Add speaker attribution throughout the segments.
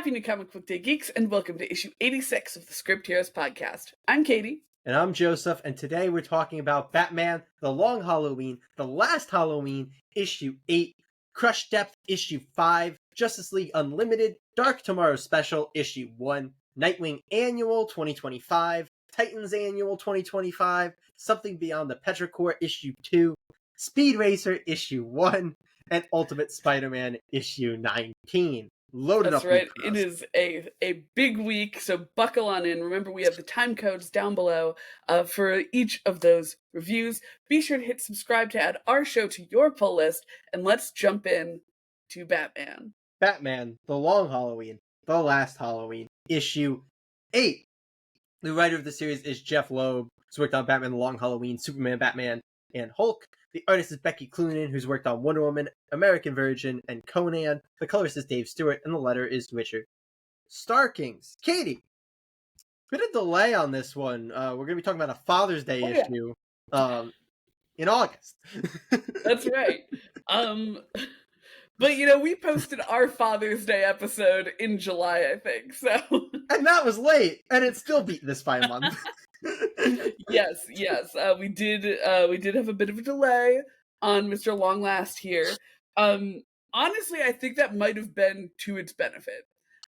Speaker 1: Happy New Comic Book Day, geeks, and welcome to issue 86 of the Script Heroes podcast. I'm Katie.
Speaker 2: And I'm Joseph, and today we're talking about Batman, The Long Halloween, The Last Halloween, issue 8, Crush Depth, issue 5, Justice League Unlimited, Dark Tomorrow Special, issue 1, Nightwing Annual 2025, Titans Annual 2025, Something Beyond the Petrichor, issue 2, Speed Racer, issue 1, and Ultimate Spider-Man, issue 19. Loaded
Speaker 1: That's
Speaker 2: up.
Speaker 1: right. It is a big week, so buckle on in. Remember, we have the time codes down below for each of those reviews. Be sure to hit subscribe to add our show to your pull list, and let's jump in to Batman.
Speaker 2: Batman, The Long Halloween, The Last Halloween, issue 8. The writer of the series is Jeff Loeb, who's worked on Batman, The Long Halloween, Superman, Batman, and Hulk. The artist is Becky Cloonan, who's worked on Wonder Woman, American Virgin, and Conan. The colorist is Dave Stewart, and the letter is Richard Starkings. Katie, bit of delay on this one. We're going to be talking about a Father's Day issue in August.
Speaker 1: That's right. But, we posted our Father's Day episode in July, I think, so...
Speaker 2: And that was late, and it still beat this by a month.
Speaker 1: Yes. We did have a bit of a delay on Mr. Longlast here. Honestly, I think that might have been to its benefit.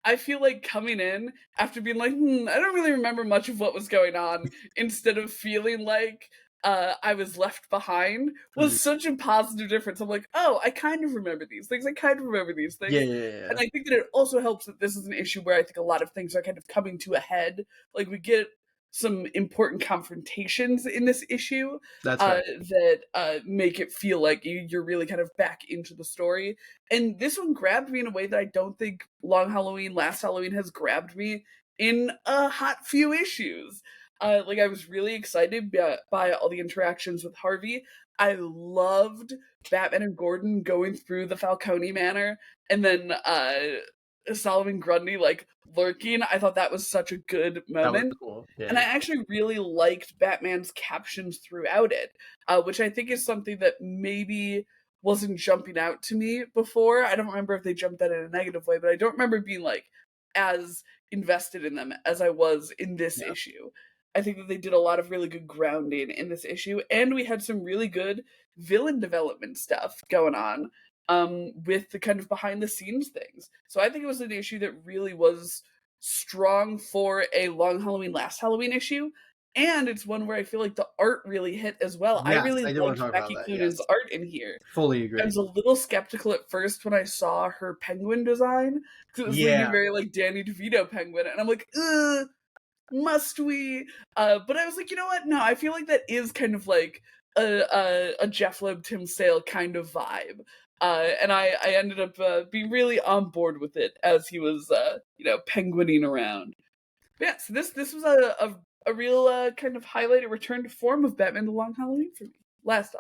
Speaker 1: I feel like coming in after being like, I don't really remember much of what was going on, instead of feeling like I was left behind, was such a positive difference. I'm like, oh, I kind of remember these things.
Speaker 2: Yeah.
Speaker 1: And I think that it also helps that this is an issue where I think a lot of things are kind of coming to a head. Like, we get some important confrontations in this issue that make it feel like you're really kind of back into the story. And this one grabbed me in a way that I don't think Long Halloween, Last Halloween has grabbed me in a hot few issues. I was really excited by all the interactions with Harvey. I loved Batman and Gordon going through the Falcone Manor, and then Solomon Grundy lurking. I thought that was such a good moment.
Speaker 2: That was cool. Yeah.
Speaker 1: And I actually really liked Batman's captions throughout it, which I think is something that maybe wasn't jumping out to me before. I don't remember if they jumped out in a negative way, but I don't remember being as invested in them as I was in this issue. I think that they did a lot of really good grounding in this issue, and we had some really good villain development stuff going on with the kind of behind the scenes things. So I think it was an issue that really was strong for a Long Halloween, Last Halloween issue, and it's one where I feel like the art really hit as well.
Speaker 2: Yes,
Speaker 1: I really liked Becky Cloonan's art in here.
Speaker 2: Fully agree.
Speaker 1: I was a little skeptical at first when I saw her penguin design, because it was leaning very like Danny DeVito penguin, and I'm like, must we? But I was like, you know what? No, I feel like that is kind of like a Jeff Loeb, Tim Sale kind of vibe. And I ended up being really on board with it as he was, penguining around. But yeah, so this was a real kind of highlighted return to form of Batman: The Long Halloween for me. Last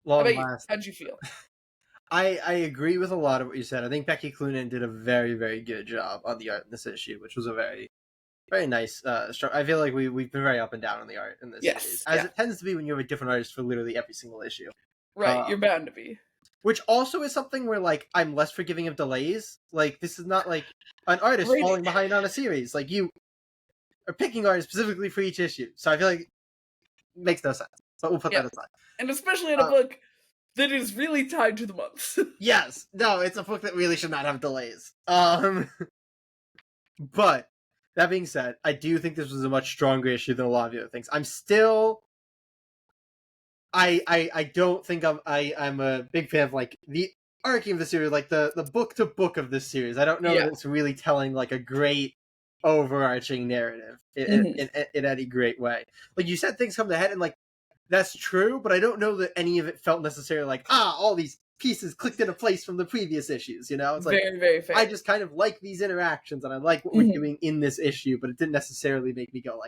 Speaker 1: Halloween. How'd you feel?
Speaker 2: I agree with a lot of what you said. I think Becky Cloonan did a very, very good job on the art in this issue, which was a very, very nice. I feel like we've been very up and down on the art in this series, as it tends to be when you have a different artist for literally every single issue.
Speaker 1: Right, you're bound to be.
Speaker 2: Which also is something where, I'm less forgiving of delays. This is not, an artist falling behind on a series. You are picking artists specifically for each issue. So I feel like it makes no sense. But we'll put that aside.
Speaker 1: And especially in a book that is really tied to the months.
Speaker 2: Yes. No, it's a book that really should not have delays. But, that being said, I do think this was a much stronger issue than a lot of the other things. I'm still... I don't think I'm a big fan of the arcing of the series, the book to book of this series. I don't know that it's really telling a great overarching narrative in any great way. You said things come to head, and that's true, but I don't know that any of it felt necessarily all these pieces clicked into place from the previous issues. It's
Speaker 1: very, very fair.
Speaker 2: I just kind of like these interactions, and I like what we're doing in this issue, but it didn't necessarily make me go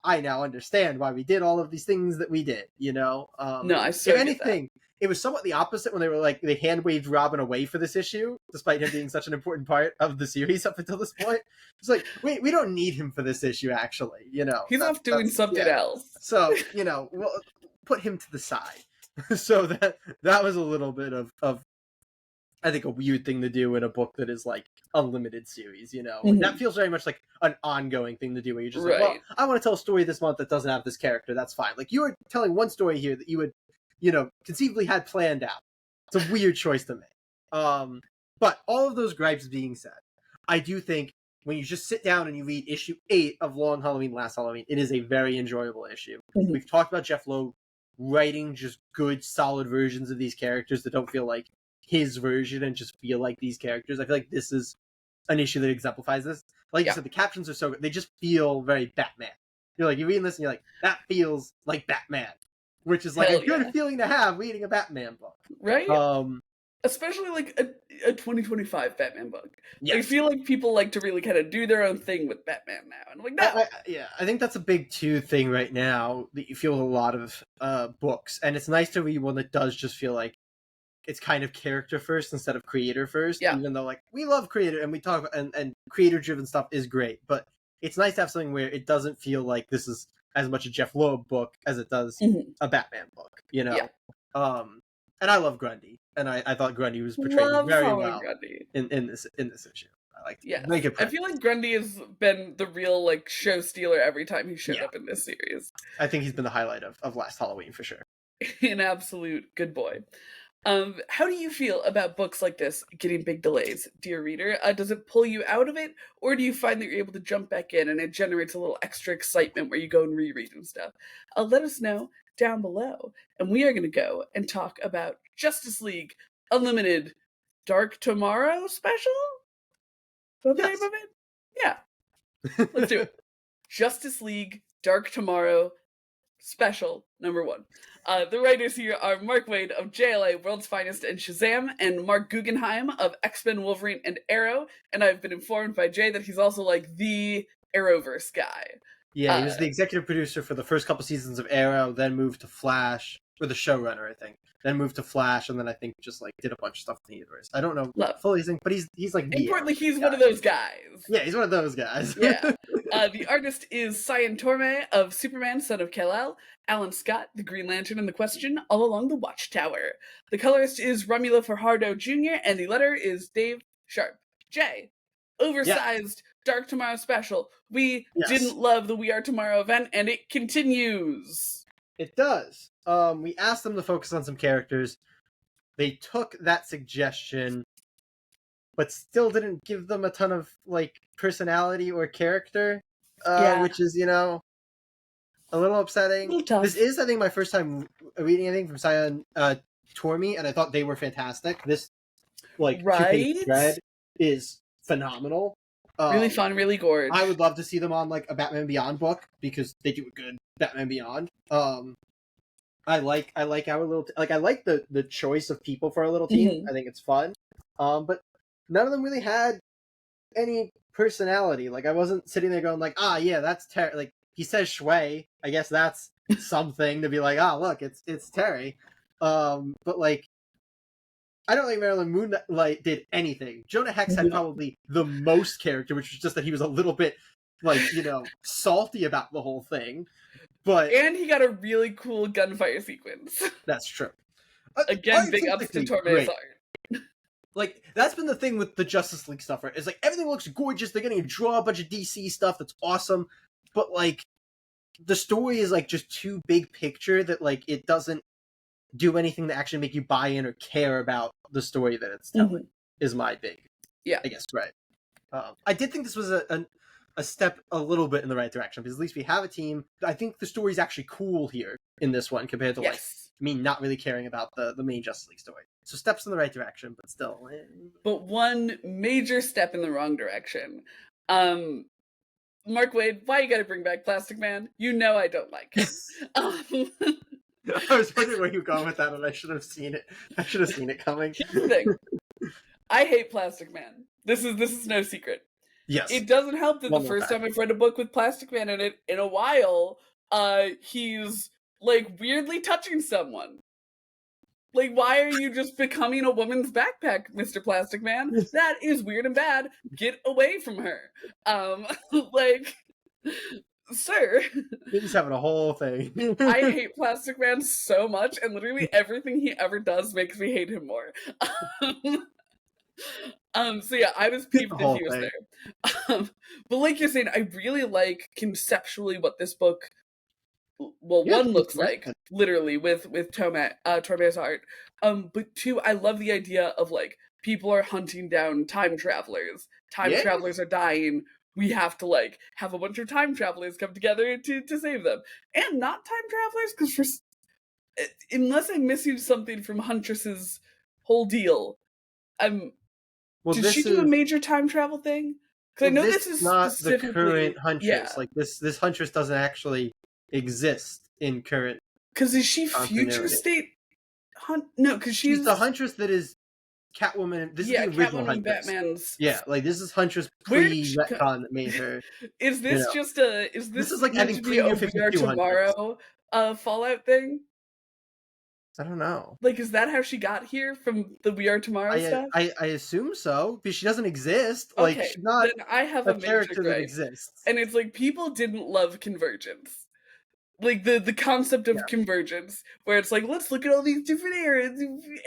Speaker 2: I now understand why we did all of these things that we did, No,
Speaker 1: I so
Speaker 2: if anything, it was somewhat the opposite when they were they hand-waved Robin away for this issue, despite him being such an important part of the series up until this point. It's wait, we don't need him for this issue, actually, He's
Speaker 1: off doing something else.
Speaker 2: So, we'll put him to the side. So that was a little bit of I think, a weird thing to do in a book that is like unlimited series, you know? Like, that feels very much like an ongoing thing to do where you're just like, well, I want to tell a story this month that doesn't have this character, that's fine. Like, you were telling one story here that you would, you know, conceivably had planned out. It's a weird choice to make. But all of those gripes being said, I do think when you just sit down and you read issue 8 of Long Halloween, Last Halloween, it is a very enjoyable issue. We've talked about Jeff Loeb writing just good, solid versions of these characters that don't feel like his version and just feel like these characters. I feel like this is an issue that exemplifies this. Like you said, the captions are so good. They just feel very Batman. You're reading this and you're like, that feels like Batman. Which is like a good feeling to have reading a Batman book.
Speaker 1: Right? Especially like a 2025 Batman book. Yes. I feel like people like to really kind of do their own thing with Batman now. And I'm like, no.
Speaker 2: I think that's a big thing right now that you feel with a lot of books. And it's nice to read one that does just feel like it's kind of character first instead of creator first. Yeah. Even though like we love creator and we talk about and creator driven stuff is great, but it's nice to have something where it doesn't feel like this is as much a Jeff Loeb book as it does a Batman book, you know? Yeah. And I love Grundy, and I thought Grundy was portrayed very well in this issue. I like it.
Speaker 1: I feel like Grundy has been the real like show stealer every time he showed up in this series.
Speaker 2: I think he's been the highlight of Last Halloween for sure.
Speaker 1: An absolute good boy. How do you feel about books like this getting big delays, dear reader? Does it pull you out of it, or do you find that you're able to jump back in and it generates a little extra excitement where you go and reread and stuff? Let us know down below. And we are going to go and talk about Justice League Unlimited Dark Tomorrow special? Is that the name of it? Yeah. Let's do it. Justice League Dark Tomorrow special number 1. The writers here are Mark Waid of JLA, World's Finest, and Shazam, and Mark Guggenheim of X-Men, Wolverine, and Arrow. And I've been informed by Jay that he's also like the Arrowverse guy.
Speaker 2: Yeah, he was the executive producer for the first couple seasons of Arrow, then moved to Flash, or the showrunner, I think. Then moved to Flash, and then I think just like did a bunch of stuff in the universe. I don't know fully, but he's like
Speaker 1: importantly, he's one of those guys.
Speaker 2: Yeah, he's one of those guys.
Speaker 1: Yeah. The artist is Cyan Torme of Superman, Son of Kal-El, Alan Scott, the Green Lantern, and the Question, all along the Watchtower. The colorist is Romulo Fajardo Jr., and the letter is Dave Sharp. Jay, oversized Dark Tomorrow special. We didn't love the We Are Tomorrow event, and it continues.
Speaker 2: It does. We asked them to focus on some characters. They took that suggestion, but still didn't give them a ton of like personality or character, which is, you know, a little upsetting. This is, I think, my first time reading anything from Cyan Torme, and I thought they were fantastic. This two-page thread is phenonomal.
Speaker 1: Really fun, really gorgeous.
Speaker 2: I would love to see them on like a Batman Beyond book because they do a good Batman Beyond. I like our little I like the choice of people for our little team. I think it's fun. But none of them really had any personality. Like I wasn't sitting there going like, yeah, that's Terry. Like he says Shui. I guess that's something to be like, look, it's Terry. But like I don't think Marilyn Moonlight did anything. Jonah Hex had probably the most character, which was just that he was a little bit like, you know, salty about the whole thing.
Speaker 1: And he got a really cool gunfire sequence.
Speaker 2: That's true.
Speaker 1: Again, big ups to Torme's art.
Speaker 2: Like, that's been the thing with the Justice League stuff, right? It's like, everything looks gorgeous, they're getting to draw a bunch of DC stuff that's awesome, but, like, the story is, like, just too big picture that, like, it doesn't do anything to actually make you buy in or care about the story that it's telling, is my big, I guess, right. I did think this was a step a little bit in the right direction, because at least we have a team. I think the story's actually cool here in this one compared to like me not really caring about the main Justice League story. So steps in the right direction, but still.
Speaker 1: But one major step in the wrong direction. Mark Waid, why you gotta bring back Plastic Man? You know I don't like him.
Speaker 2: I was wondering where you were going with that, and I should have seen it. I should have seen it coming.
Speaker 1: Here's the thing. I hate Plastic Man. This is no secret.
Speaker 2: Yes.
Speaker 1: It doesn't help that the first time I've read a book with Plastic Man in it in a while, he's like weirdly touching someone. Like, why are you just becoming a woman's backpack, Mr. Plastic Man? That is weird and bad. Get away from her. Like, sir.
Speaker 2: He's having a whole thing.
Speaker 1: I hate Plastic Man so much, and literally everything he ever does makes me hate him more. So yeah, I was
Speaker 2: Get the
Speaker 1: peeved that
Speaker 2: whole
Speaker 1: he was
Speaker 2: thing.
Speaker 1: there. But like you're saying, I really like conceptually what this book, well,
Speaker 2: Yeah,
Speaker 1: one
Speaker 2: it's
Speaker 1: looks
Speaker 2: very
Speaker 1: like
Speaker 2: good.
Speaker 1: literally with Tome's art. But two, I love the idea of like people are hunting down time travelers. Time
Speaker 2: Yeah.
Speaker 1: travelers are dying. We have to like have a bunch of time travelers come together to save them, and not time travelers because unless I'm missing something from Huntress's whole deal, I'm
Speaker 2: Well,
Speaker 1: did she
Speaker 2: this
Speaker 1: do a
Speaker 2: is
Speaker 1: major time travel thing? Because I
Speaker 2: well,
Speaker 1: know
Speaker 2: this
Speaker 1: this
Speaker 2: is
Speaker 1: is
Speaker 2: not the
Speaker 1: specifically,
Speaker 2: current Huntress.
Speaker 1: yeah.
Speaker 2: Like this Huntress doesn't actually exist in current
Speaker 1: Because is she future
Speaker 2: continuity.
Speaker 1: state No, because
Speaker 2: She's the
Speaker 1: she's,
Speaker 2: Huntress that is Catwoman. This is
Speaker 1: yeah,
Speaker 2: the original
Speaker 1: Catwoman and
Speaker 2: Huntress.
Speaker 1: Batman's.
Speaker 2: Yeah, like this is Huntress
Speaker 1: Where did she co-
Speaker 2: pre-retcon that made her.
Speaker 1: Is
Speaker 2: You
Speaker 1: this
Speaker 2: know,
Speaker 1: just a? Is
Speaker 2: this
Speaker 1: this
Speaker 2: is like I
Speaker 1: meant
Speaker 2: think
Speaker 1: to be a
Speaker 2: pre-New
Speaker 1: We
Speaker 2: Fifty
Speaker 1: Are
Speaker 2: Two Huntress.
Speaker 1: Tomorrow Fallout thing?
Speaker 2: I don't know.
Speaker 1: Like, is that how she got here from the We Are Tomorrow stuff?
Speaker 2: I assume so because she doesn't exist. Like
Speaker 1: Okay,
Speaker 2: she's not
Speaker 1: then I have
Speaker 2: a
Speaker 1: a major
Speaker 2: character that
Speaker 1: gripe,
Speaker 2: exists.
Speaker 1: and it's like people didn't love Convergence. Like the concept
Speaker 2: Yeah,
Speaker 1: of convergence, where it's like, let's look at all these different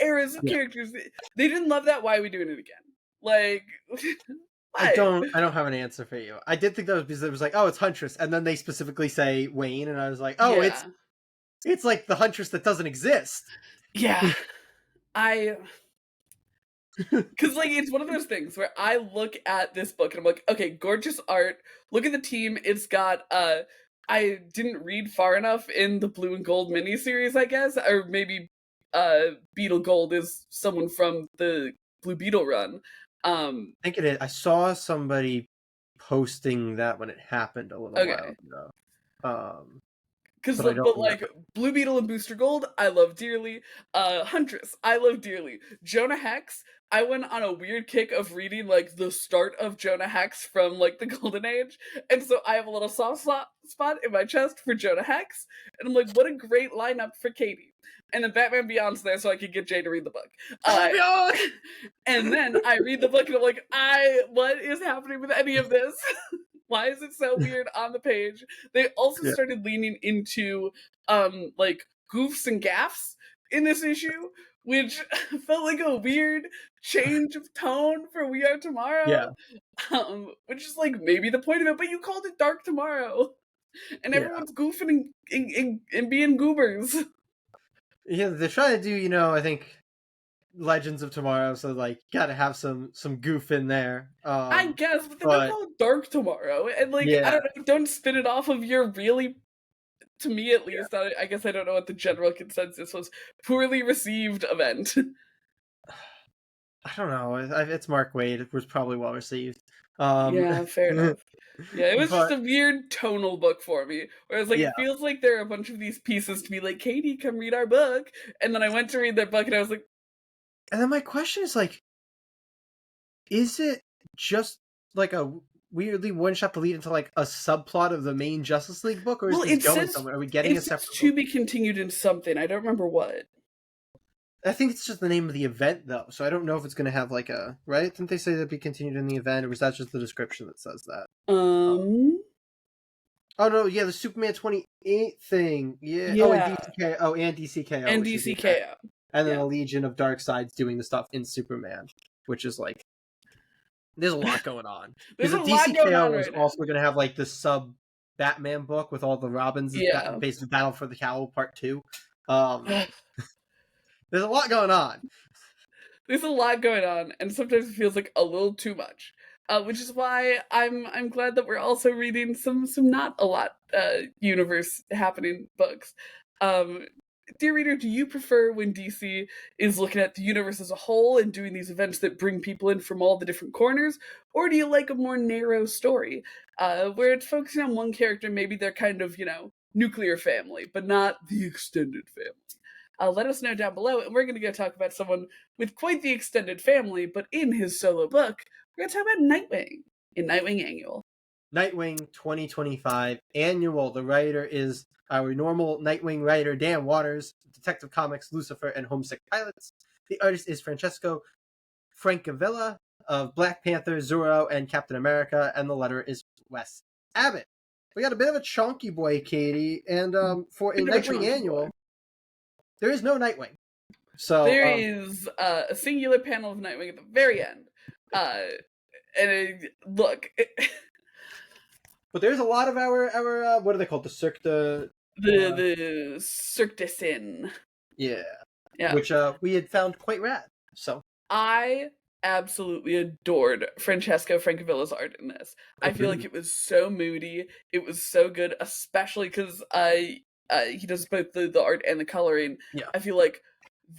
Speaker 1: eras of
Speaker 2: yeah.
Speaker 1: characters. They didn't love that. Why are we doing it again? Like, why?
Speaker 2: I don't have an answer for you. I did think that was because it was like, oh, it's Huntress, and then they specifically say Wayne, and I was like, oh,
Speaker 1: Yeah,
Speaker 2: it's like the Huntress that doesn't exist.
Speaker 1: yeah. I Because, like, it's one of those things where I look at this book and I'm like, okay, gorgeous art. Look at the team. It's got, I didn't read far enough in the Blue and Gold miniseries, I guess. Or maybe, Beetle Gold is someone from the Blue Beetle run.
Speaker 2: I think it is. I saw somebody posting that when it happened a little while
Speaker 1: Okay.
Speaker 2: ago. Um,
Speaker 1: Cause,
Speaker 2: but I don't
Speaker 1: but like
Speaker 2: remember.
Speaker 1: Blue Beetle and Booster Gold, I love dearly. Huntress, I love dearly. Jonah Hex, I went on a weird kick of reading like the start of Jonah Hex from like the Golden Age, and so I have a little soft spot in my chest for Jonah Hex, and I'm like, what a great lineup for Katie. And then Batman Beyond's there, so I could get Jay to read the book.
Speaker 2: Oh, beyond!
Speaker 1: And then I read the book, and I'm like, what is happening with any of this? Why is it so weird on the page? They also
Speaker 2: Yeah,
Speaker 1: started leaning into like goofs and gaffs in this issue, which felt like a weird change of tone for We Are
Speaker 2: yeah,
Speaker 1: Tomorrow. Which is like maybe the point of it, but you called it Dark Tomorrow. And
Speaker 2: yeah.
Speaker 1: everyone's goofing and being goobers.
Speaker 2: Yeah, they're trying to do, I think Legends of Tomorrow, so like gotta have some goof in there.
Speaker 1: I guess, but then don't
Speaker 2: But
Speaker 1: call it Dark Tomorrow. And like, I
Speaker 2: yeah,
Speaker 1: don't know, don't spin it off of your really, to me at
Speaker 2: yeah.
Speaker 1: least, I guess I don't know what the general consensus was, poorly received event.
Speaker 2: I don't know. It's Mark Waid. It was probably well received.
Speaker 1: Yeah, fair enough. Yeah, it was just
Speaker 2: But
Speaker 1: a weird tonal book for me. Where it's like,
Speaker 2: yeah,
Speaker 1: it feels like there are a bunch of these pieces to be like, Katie, come read our book. And then I went to read their book and I was like,
Speaker 2: and then my question is like, is it just like a weirdly one shot to lead into like a subplot of the main Justice League book, or is
Speaker 1: well,
Speaker 2: this going somewhere? Are we getting
Speaker 1: it
Speaker 2: a
Speaker 1: says
Speaker 2: separate
Speaker 1: to
Speaker 2: book?
Speaker 1: be continued in something. I don't remember what.
Speaker 2: I think it's just the name of the event, though, so I don't know if it's going to have like a right. Didn't they say that be continued in the event, or was that just the description that says that?
Speaker 1: Um,
Speaker 2: Oh no, yeah, the Superman 28 thing, yeah. Oh, and
Speaker 1: yeah.
Speaker 2: DCK, oh, and DCKO,
Speaker 1: And
Speaker 2: which is the event,
Speaker 1: DCKO.
Speaker 2: and then
Speaker 1: Yeah.
Speaker 2: the Legion of Darkseid's doing the stuff in Superman, which is like there's a lot going on.
Speaker 1: There's
Speaker 2: Because
Speaker 1: a
Speaker 2: the
Speaker 1: lot going
Speaker 2: DCKO
Speaker 1: on
Speaker 2: was
Speaker 1: right now.
Speaker 2: also going to have like the sub Batman book with all the Robins,
Speaker 1: Yeah.
Speaker 2: basically Battle for the Cowl Part 2. There's a lot going on.
Speaker 1: There's a lot going on, and sometimes it feels like a little too much. Which is why I'm glad that we're also reading some not a lot universe happening books. Dear reader, do you prefer when DC is looking at the universe as a whole and doing these events that bring people in from all the different corners, or do you like a more narrow story where it's focusing on one character? Maybe they're kind of nuclear family, but not the extended family. Let us know down below, and we're going to go talk about someone with quite the extended family, but in his solo book, we're going to talk about Nightwing in Nightwing Annual.
Speaker 2: Nightwing 2025 Annual. The writer is our normal Nightwing writer, Dan Waters, Detective Comics, Lucifer, and Homesick Pilots. The artist is Francesco Francavilla of Black Panther, Zorro, and Captain America, and the letterer is Wes Abbott. We got a bit of a chonky boy, Katie, and for a Nightwing Annual, there is no Nightwing. So
Speaker 1: there is a singular panel of Nightwing at the very end. Look,
Speaker 2: but there's a lot of our what are they called? The Cirque de
Speaker 1: the Cirque du Sin.
Speaker 2: Yeah.
Speaker 1: Yeah.
Speaker 2: Which we had found quite rad. So
Speaker 1: I absolutely adored Francesco Francovilla's art in this. I feel like it was so moody. It was so good, especially because he does both the art and the coloring.
Speaker 2: Yeah.
Speaker 1: I feel like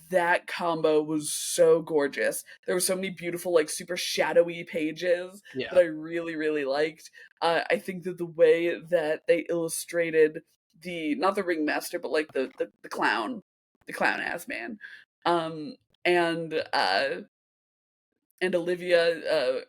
Speaker 1: that combo was so gorgeous. There were so many beautiful, like, super shadowy pages that I really, really liked. I think that the way that they illustrated not the ringmaster, but like the clown ass man, and Olivia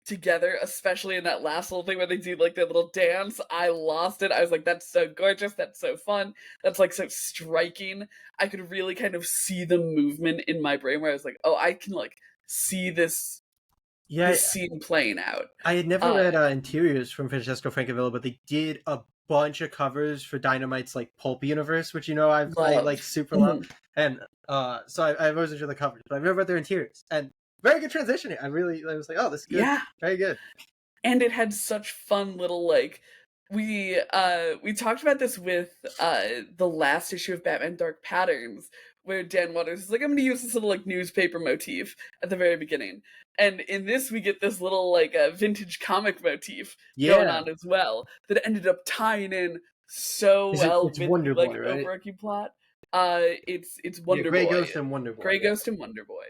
Speaker 1: together, especially in that last little thing where they do like their little dance. I lost it. I was like, that's so gorgeous, that's so fun, that's like so striking. I could really kind of see the movement in my brain where I was like, oh, I can like see this scene playing out.
Speaker 2: I had never read interiors from Francesco Francavilla, but they did a bunch of covers for Dynamite's like pulp universe, which I like super love. And so I've always enjoyed the covers, but I've never read their interiors. And very good transition here. I was like, oh, this is good.
Speaker 1: Yeah.
Speaker 2: Very good.
Speaker 1: And it had such fun little, like, we talked about this with the last issue of Batman Dark Patterns, where Dan Waters is like, I'm going to use this little like newspaper motif at the very beginning. And in this, we get this little like vintage comic motif going on as well that ended up tying in so well with
Speaker 2: Wonder
Speaker 1: like
Speaker 2: Boy,
Speaker 1: the
Speaker 2: right?
Speaker 1: overarching plot. It's Wonder Boy.
Speaker 2: Grey Ghost and Wonder Boy.
Speaker 1: Grey Ghost and Wonder Boy.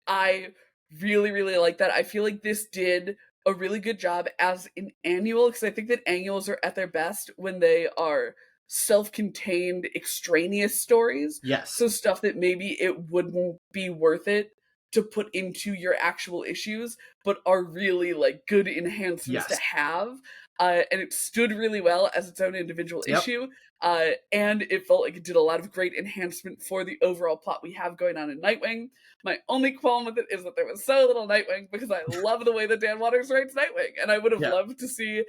Speaker 1: I really, really like that. I feel like this did a really good job as an annual, because I think that annuals are at their best when they are self-contained, extraneous stories.
Speaker 2: Yes.
Speaker 1: So stuff that maybe it wouldn't be worth it to put into your actual issues, but are really like good enhancements to have. And it stood really well as its own individual issue. And it felt like it did a lot of great enhancement for the overall plot we have going on in Nightwing. My only qualm with it is that there was so little Nightwing, because I love the way that Dan Waters writes Nightwing, and I would have loved to see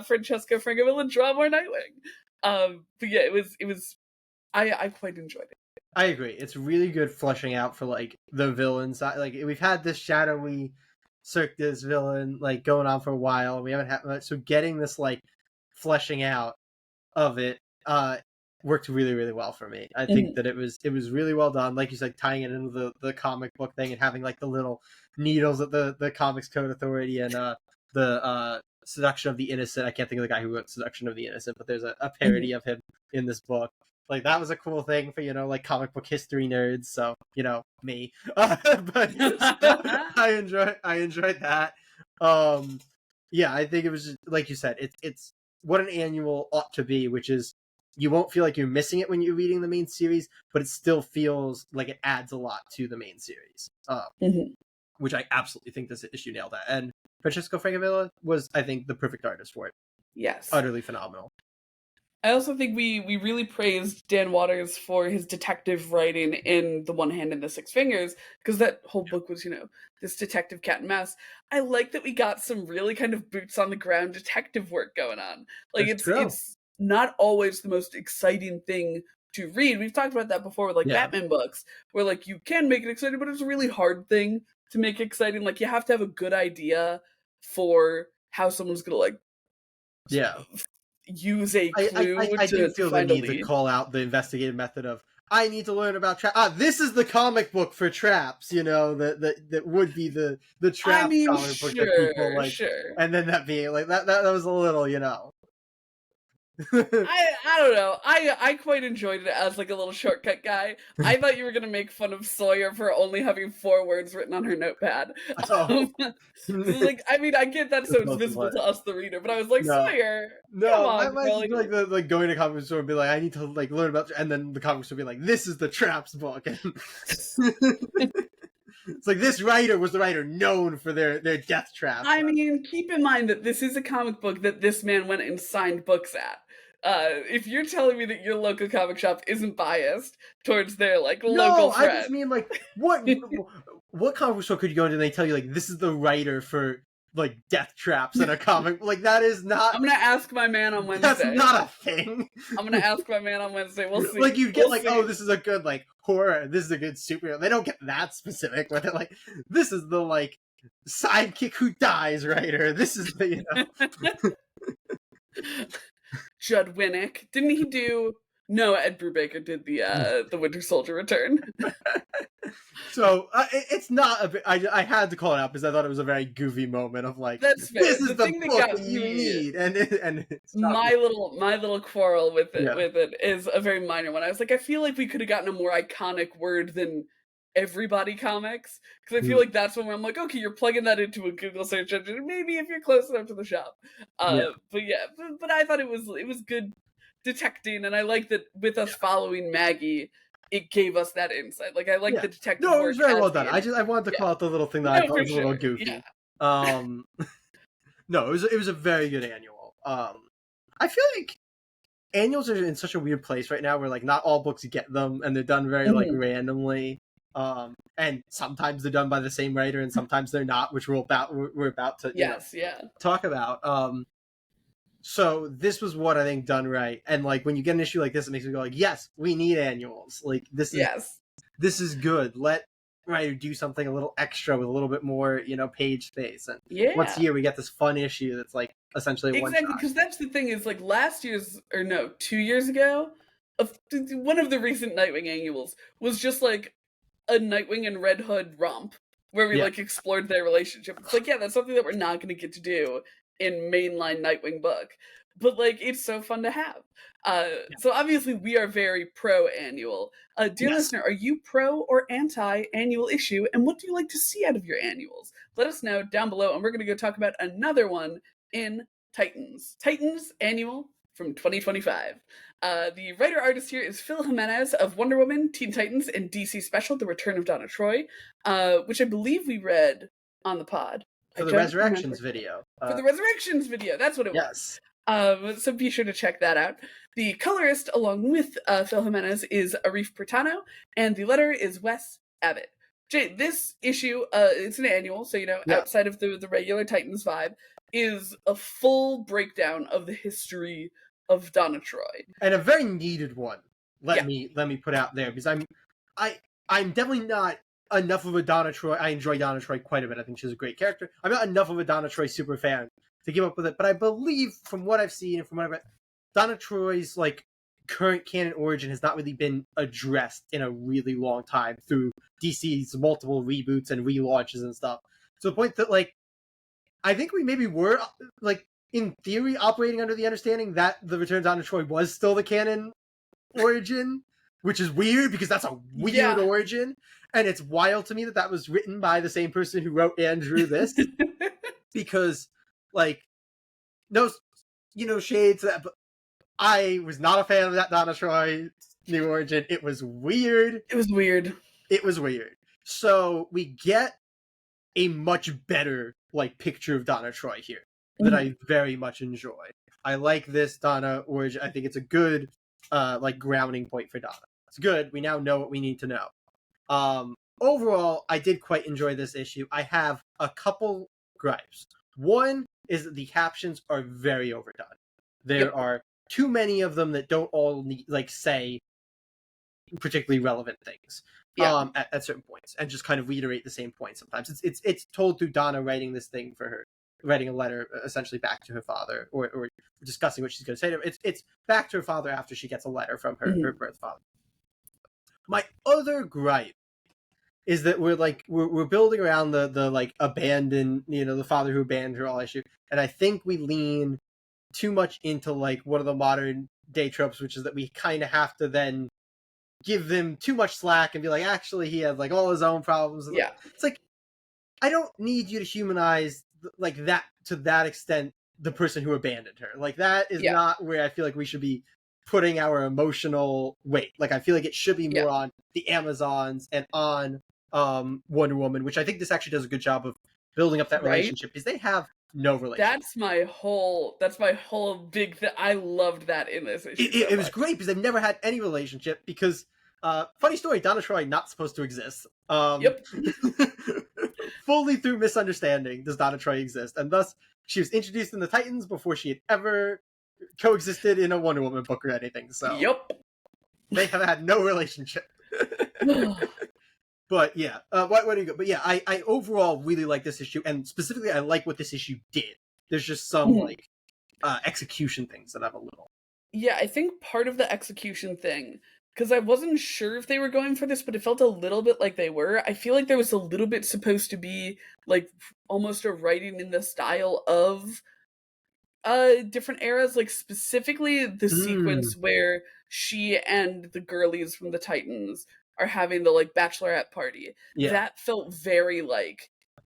Speaker 1: Francesco Francavilla draw more Nightwing. But yeah, it was I quite enjoyed it.
Speaker 2: I agree. It's really good fleshing out for like the villains. Like we've had this shadowy Cirque du villain like going on for a while. We haven't had much, so getting this like fleshing out of it worked really, really well for me. I think that it was really well done. Like you said, tying it into the comic book thing and having like the little needles at the Comics Code Authority and the Seduction of the Innocent. I can't think of the guy who wrote Seduction of the Innocent, but there's a parody of him in this book. Like that was a cool thing for like comic book history nerds. So me, but I enjoyed that. Yeah, I think it was just, like you said, it's what an annual ought to be, which is you won't feel like you're missing it when you're reading the main series, but it still feels like it adds a lot to the main series. Which I absolutely think this issue nailed that. And Francesco Francavilla was, I think, the perfect artist for it.
Speaker 1: Yes,
Speaker 2: utterly phenomenal.
Speaker 1: I also think we really praised Dan Waters for his detective writing in The One Hand and the Six Fingers, because that whole book was, this detective cat and mouse. I like that we got some really kind of boots on the ground detective work going on. Like it's not always the most exciting thing to read. We've talked about that before with like Batman books, where like you can make it exciting, but it's a really hard thing to make exciting. Like you have to have a good idea for how someone's gonna like use a clue.
Speaker 2: I do feel the need to call out the investigative method of I need to learn about traps. This is the comic book for traps, that would be the trap comic book that people like. Sure. And then that being like that was a little,
Speaker 1: I don't know. I quite enjoyed it as like a little shortcut guy. I thought you were gonna make fun of Sawyer for only having 4 words written on her notepad. Like, I mean, I get that so it's visible to us, the reader, but I was like, Sawyer, come on,
Speaker 2: like going to comic store and be like, I need to like learn about, and then the comic store would be like, this is the traps book. It's like this writer was the writer known for their death traps.
Speaker 1: I mean, keep in mind that this is a comic book that this man went and signed books at. If you're telling me that your local comic shop isn't biased towards their local friend,
Speaker 2: I just mean like what comic book store could you go into and they tell you like this is the writer for like death traps in a comic. Like that is not.
Speaker 1: I'm gonna ask my man on Wednesday.
Speaker 2: That's not a thing.
Speaker 1: I'm gonna ask my man on Wednesday. We'll see.
Speaker 2: Like you get
Speaker 1: we'll
Speaker 2: like,
Speaker 1: see.
Speaker 2: oh, this is a good like horror. This is a good superhero. They don't get that specific with it. Like this is the like sidekick who dies writer. This is the
Speaker 1: Judd Winnick. Didn't he do? No, Ed Brubaker did the Winter Soldier return.
Speaker 2: So it's not a bit. I had to call it out because I thought it was a very goofy moment of like,
Speaker 1: that's fair.
Speaker 2: This is the
Speaker 1: thing
Speaker 2: book
Speaker 1: that
Speaker 2: you need, and it's
Speaker 1: my little quarrel with it is a very minor one. I was like, I feel like we could have gotten a more iconic word than everybody comics, because I feel like that's when I'm like, okay, you're plugging that into a Google search engine, maybe if you're close enough to the shop. But I thought it was good detecting, and I like that with us following Maggie, it gave us that insight. Like I like the detective work.
Speaker 2: No, it was very well done. I wanted to call out the little thing that I thought was a little goofy. Yeah. No, it was a very good annual. I feel like annuals are in such a weird place right now where like not all books get them, and they're done very like randomly. And sometimes they're done by the same writer, and sometimes they're not, which we're about to talk about. So this was what I think done right, and like when you get an issue like this, it makes me go like, yes, we need annuals. Like this is good. Let writer do something a little extra with a little bit more, page space, and once a year we get this fun issue that's like essentially
Speaker 1: exactly, because that's the thing is like 2 years ago, one of the recent Nightwing annuals was just like a Nightwing and Red Hood romp where we like explored their relationship. It's like, that's something that we're not going to get to do in mainline Nightwing book, but like it's so fun to have. So obviously we are very pro annual. Dear listener, are you pro or anti annual issue, and what do you like to see out of your annuals? Let us know down below, and we're going to go talk about another one in Titans annual from 2025. The writer-artist here is Phil Jimenez of Wonder Woman, Teen Titans, and DC Special, The Return of Donna Troy, which I believe we read on the pod.
Speaker 2: For the Resurrections video.
Speaker 1: For the Resurrections video, that's what it was. So be sure to check that out. The colorist, along with Phil Jimenez, is Arif Purtano, and the letterer is Wes Abbott. Jay, this issue, it's an annual, so outside of the regular Titans vibe, is a full breakdown of the history of Donna Troy,
Speaker 2: and a very needed one. Let me put out there, because I'm definitely not enough of a Donna Troy. I enjoy Donna Troy quite a bit. I think she's a great character. I'm not enough of a Donna Troy super fan to give up with it, but I believe from what I've seen and from what I've read, Donna Troy's like current canon origin has not really been addressed in a really long time through DC's multiple reboots and relaunches and stuff. To the point that like I think we maybe were like in theory operating under the understanding that the Return of Donna Troy was still the canon origin, which is weird because that's a weird origin, and it's wild to me that was written by the same person who wrote and drew this. Because like no shades, but I was not a fan of that Donna Troy new origin. It was weird. So we get a much better like picture of Donna Troy here that I very much enjoy. I like this Donna origin. I think it's a good like grounding point for Donna. It's good. We now know what we need to know. Overall, I did quite enjoy this issue. I have a couple gripes. One is that the captions are very overdone. There are too many of them that don't all need, like say particularly relevant things at certain points, and just kind of reiterate the same point sometimes. It's told through Donna writing this thing for her, writing a letter essentially back to her father, or discussing what she's going to say to him. It's back to her father after she gets a letter from her birth father. My other gripe is that we're building around the like abandoned, the father who abandoned her all issue, and I think we lean too much into like one of the modern day tropes, which is that we kind of have to then give them too much slack and be like, actually he has like all his own problems. And it's like, I don't need you to humanize like that to that extent the person who abandoned her. Like that is not where I feel like we should be putting our emotional weight. Like I feel like it should be more on the Amazons and on Wonder Woman, which I think this actually does a good job of building up that relationship, because they have no relationship.
Speaker 1: That's my whole big thing. I loved that in this issue.
Speaker 2: It was great because they've never had any relationship, because funny story, Donna Troy not supposed to exist. fully through misunderstanding does Donna Troy exist, and thus she was introduced in the Titans before she had ever coexisted in a Wonder Woman book or anything. So
Speaker 1: Yep.
Speaker 2: they have had no relationship. But yeah, where do you go? But yeah, I overall really like this issue, and specifically I like what this issue did. There's just some like execution things that I'm a little.
Speaker 1: Yeah, I think part of the execution thing, because I wasn't sure if they were going for this, but it felt a little bit like they were. I feel like there was a little bit supposed to be like almost a writing in the style of different eras, like specifically the sequence where she and the girlies from the Titans are having the like bachelorette party.
Speaker 2: Yeah.
Speaker 1: That felt very like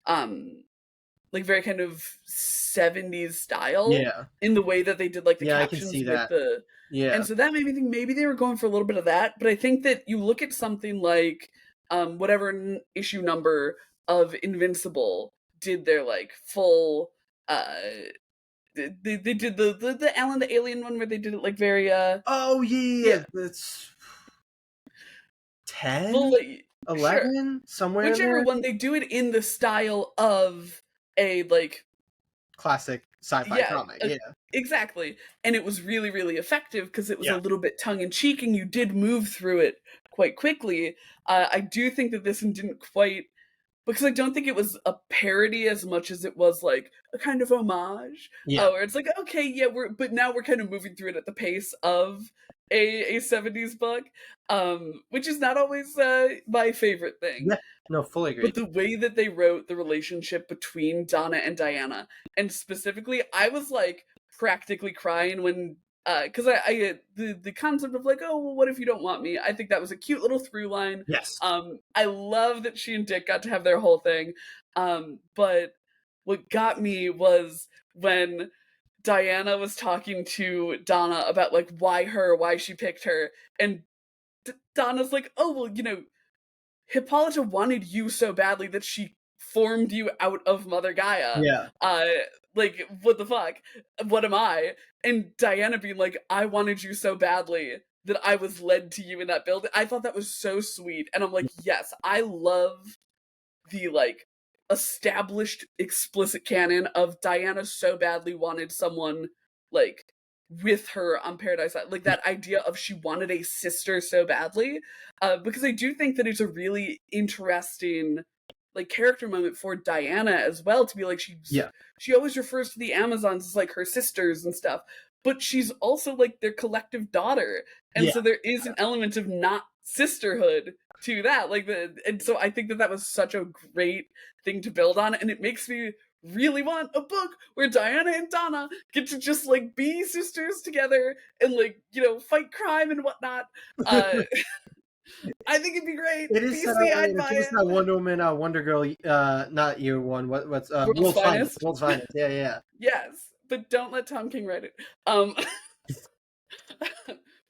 Speaker 1: very kind of 70s style in the way that they did like the captions with the and so that made me think maybe they were going for a little bit of that. But I think that you look at something like whatever issue number of Invincible did their like full they did the Alan the Alien one where they did it like very
Speaker 2: that's 10
Speaker 1: well, like,
Speaker 2: 11 somewhere
Speaker 1: whichever
Speaker 2: in there.
Speaker 1: one, they do it in the style of a like
Speaker 2: classic sci-fi comic.
Speaker 1: Exactly. And it was really, really effective because it was a little bit tongue-in-cheek and you did move through it quite quickly. I do think that this one didn't quite, because I don't think it was a parody as much as it was like a kind of homage. Where it's like, okay, but now we're kind of moving through it at the pace of a 70s book, which is not always my favorite thing.
Speaker 2: Yeah, no, fully agree.
Speaker 1: But the way that they wrote the relationship between Donna and Diana, and specifically, I was like practically crying when because I the concept of like, oh well, what if you don't want me? I think that was a cute little through line.
Speaker 2: Yes.
Speaker 1: I love that she and Dick got to have their whole thing. But what got me was when Diana was talking to Donna about like why she picked her, and Donna's like, oh well, you know, Hippolyta wanted you so badly that she formed you out of Mother Gaia. Like, what the fuck? What am I? And Diana being like, I wanted you so badly that I was led to you in that building. I thought that was so sweet. And I'm like, yes, I love the, like, established explicit canon of Diana so badly wanted someone, like, with her on Paradise Island. Like, that idea of she wanted a sister so badly. Because I do think that it's a really interesting like character moment for Diana as well, to be like she always refers to the Amazons as like her sisters and stuff, but she's also like their collective daughter, and so there is an element of not sisterhood to that, like and so I think that was such a great thing to build on, and it makes me really want a book where Diana and Donna get to just like be sisters together and like, you know, fight crime and whatnot. I think it'd be great.
Speaker 2: It is that Wonder Woman, Wonder Girl, not year one. What's
Speaker 1: World's Finest?
Speaker 2: World's Finest. Yeah.
Speaker 1: Yes, but don't let Tom King write it. But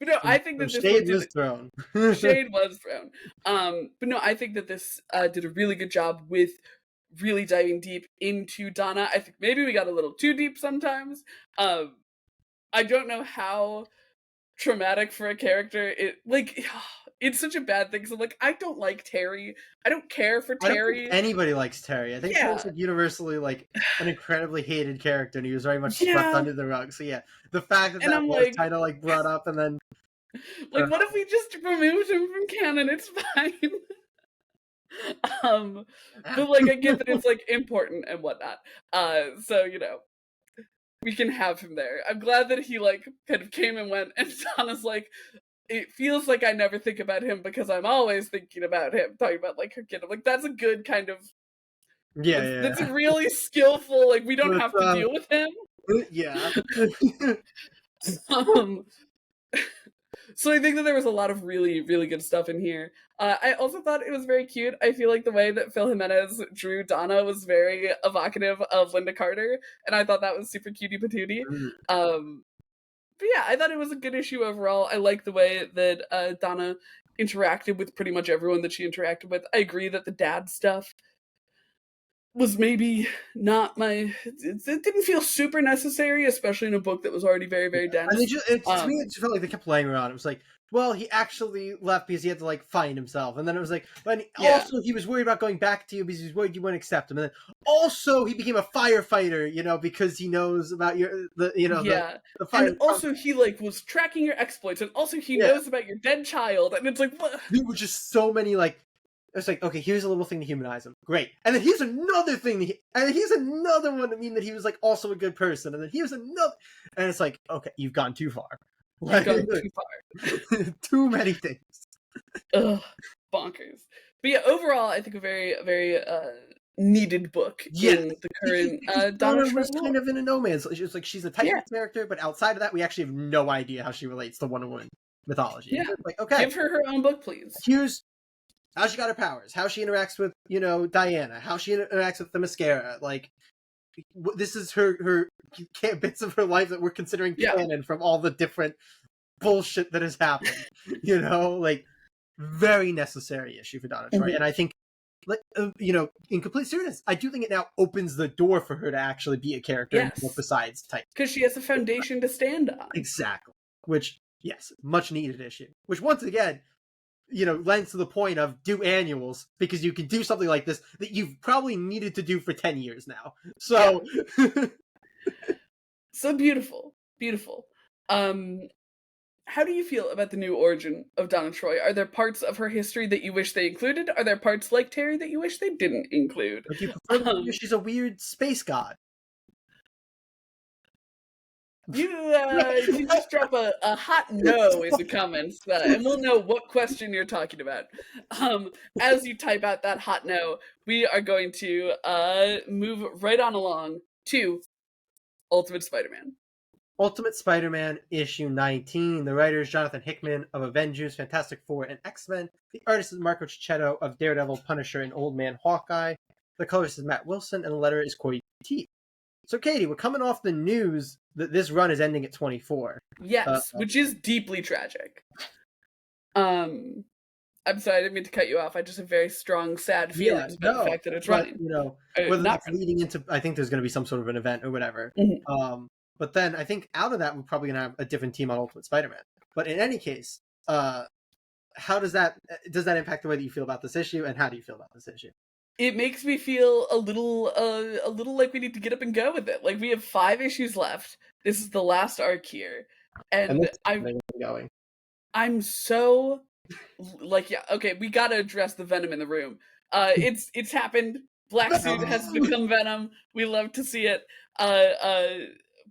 Speaker 1: no, I think that this
Speaker 2: shade was thrown.
Speaker 1: Shade was thrown. But no, I think that this did a really good job with really diving deep into Donna. I think maybe we got a little too deep sometimes. I don't know how traumatic for a character it like. It's such a bad thing. So like, I don't like Terry. I don't care for Terry.
Speaker 2: I don't think anybody likes Terry. I think Terry's like universally like an incredibly hated character, and he was very much swept under the rug. So yeah, the fact that that was like, kind of like brought up, and then
Speaker 1: like, what if we just removed him from canon? It's fine. But like, I get that it's like important and whatnot. So you know, we can have him there. I'm glad that he like kind of came and went, and Donna's like, it feels like I never think about him because I'm always thinking about him, talking about like her kid. I'm like, that's a good kind of that's a really skillful, like, we don't have to deal with him. So I think that there was a lot of really, really good stuff in here. I also thought it was very cute. I feel like the way that Phil Jimenez drew Donna was very evocative of Linda Carter, and I thought that was super cutie patootie. But yeah, I thought it was a good issue overall. I like the way that Donna interacted with pretty much everyone that she interacted with. I agree that the dad stuff was maybe not it didn't feel super necessary, especially in a book that was already very, very
Speaker 2: And
Speaker 1: dense.
Speaker 2: to me, it just felt like they kept playing around. It was like, well, he actually left because he had to like find himself, and then it was like, but also he was worried about going back to you because he was worried you wouldn't accept him, and then also he became a firefighter, because he knows about the fire.
Speaker 1: And also he like was tracking your exploits, and also he knows about your dead child, and it's like, what?
Speaker 2: There were just so many like. It's like, okay, here's a little thing to humanize him. Great. And then here's another thing. And here's another one to mean that he was like also a good person. And then here's another. And it's like, okay, you've gone too far.
Speaker 1: You've gone too far.
Speaker 2: Too many things.
Speaker 1: Ugh, bonkers. But yeah, overall, I think a very, very needed book in the current
Speaker 2: Donna was kind of in a no man's. It's like she's a Titan character, but outside of that, we actually have no idea how she relates to Wonder Woman mythology.
Speaker 1: Yeah.
Speaker 2: Like, okay,
Speaker 1: give her own book, please.
Speaker 2: Here's how she got her powers, how she interacts with, Diana, how she interacts with the mascara. Like, this is her bits of her life that we're considering canon from all the different bullshit that has happened. Like, very necessary issue for Donna Troy. And I think, like, in complete seriousness, I do think it now opens the door for her to actually be a character besides Titan.
Speaker 1: Because she has a foundation to stand on.
Speaker 2: Exactly. Which, yes, much needed issue. Which, once again, lends to the point of do annuals, because you can do something like this that you've probably needed to do for 10 years now. So,
Speaker 1: so beautiful. How do you feel about the new origin of Donna Troy? Are there parts of her history that you wish they included? Are there parts like Terry that you wish they didn't include?
Speaker 2: Like, you prefer she's a weird space god.
Speaker 1: You just drop a hot no in the comments, and we'll know what question you're talking about. As you type out that hot no, we are going to move right on along to Ultimate Spider-Man.
Speaker 2: Ultimate Spider-Man issue 19. The writer is Jonathan Hickman of Avengers, Fantastic Four, and X-Men. The artist is Marco Cicchetto of Daredevil, Punisher, and Old Man Hawkeye. The colorist is Matt Wilson, and the letterer is Corey T. So, Katie, we're coming off the news that this run is ending at 24.
Speaker 1: Yes, which is deeply tragic. I'm sorry, I didn't mean to cut you off. I just have very strong, sad feelings about the fact that it's running.
Speaker 2: Whether that's leading into, I think there's going to be some sort of an event or whatever.
Speaker 1: Mm-hmm.
Speaker 2: But then I think out of that, we're probably going to have a different team on Ultimate Spider-Man. But in any case, how does that impact the way that you feel about this issue, and how do you feel about this issue?
Speaker 1: It makes me feel a little like we need to get up and go with it. Like, we have 5 issues left. This is the last arc here, and I'm so like, okay, we got to address the Venom in the room. It's happened. Black Suit has become Venom. We love to see it.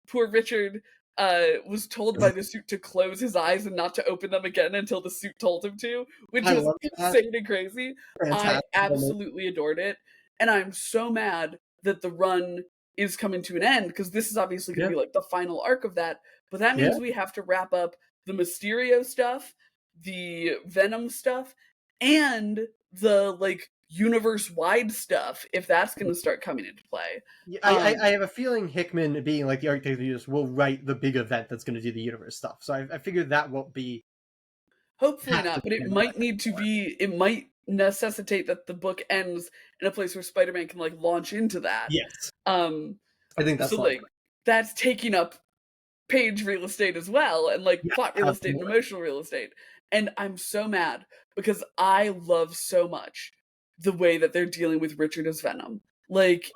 Speaker 1: Poor Richard was told by the suit to close his eyes and not to open them again until the suit told him to, which was insane and crazy. I absolutely adored it, and I'm so mad that the run is coming to an end, because this is obviously going to be like the final arc of that, but that means we have to wrap up the Mysterio stuff, the Venom stuff, and the like universe-wide stuff, if that's going to start coming into play.
Speaker 2: I have a feeling Hickman, being like the architect of the universe, will write the big event that's going to do the universe stuff. So I figured that won't be.
Speaker 1: Hopefully not, but it might need to be. It might necessitate that the book ends in a place where Spider-Man can like launch into that.
Speaker 2: Yes. I think that's
Speaker 1: so like that's taking up page real estate as well, and like plot real estate and emotional real estate. And I'm so mad because I love so much the way that they're dealing with Richard as Venom. Like,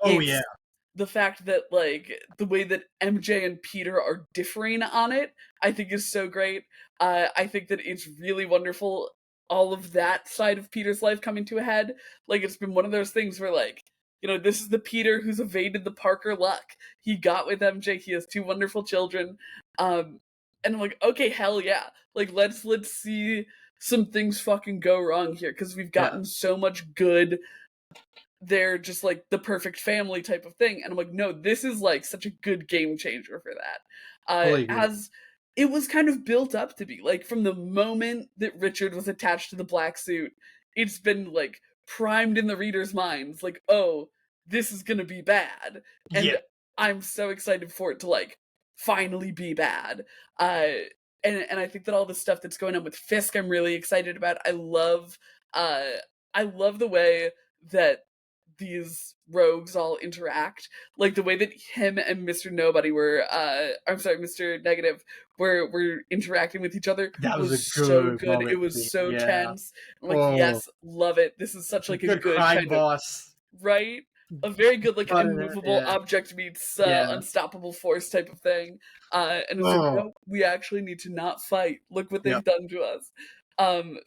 Speaker 1: the fact that like the way that MJ and Peter are differing on it, I think is so great. I think that it's really wonderful, all of that side of Peter's life coming to a head. Like, it's been one of those things where like, this is the Peter who's evaded the Parker luck. He got with MJ. He has 2 wonderful children. And I'm like, okay, hell yeah. Like, let's see some things fucking go wrong here, because we've gotten so much good. They're just like the perfect family type of thing. And I'm like, no, this is like such a good game changer for that. As it was kind of built up to be. Like, from the moment that Richard was attached to the black suit, it's been like primed in the reader's minds, like, oh, this is gonna be bad. And I'm so excited for it to like finally be bad. And I think that all the stuff that's going on with Fisk, I'm really excited about. I love the way that these rogues all interact, like the way that him and Mr. Nobody were I'm sorry, Mr. Negative were interacting with each other
Speaker 2: That was a
Speaker 1: was so
Speaker 2: good
Speaker 1: good. It
Speaker 2: moment.
Speaker 1: was so
Speaker 2: Yeah.
Speaker 1: tense. I'm like, yes, love it. This is such like a
Speaker 2: Good
Speaker 1: good
Speaker 2: crime
Speaker 1: kind of,
Speaker 2: boss.
Speaker 1: right? A very good like immovable
Speaker 2: Yeah.
Speaker 1: object meets
Speaker 2: Yeah.
Speaker 1: unstoppable force type of thing. And it's like,
Speaker 2: Oh.
Speaker 1: no, we actually need to not fight. Look what they've
Speaker 2: Yep.
Speaker 1: done to us.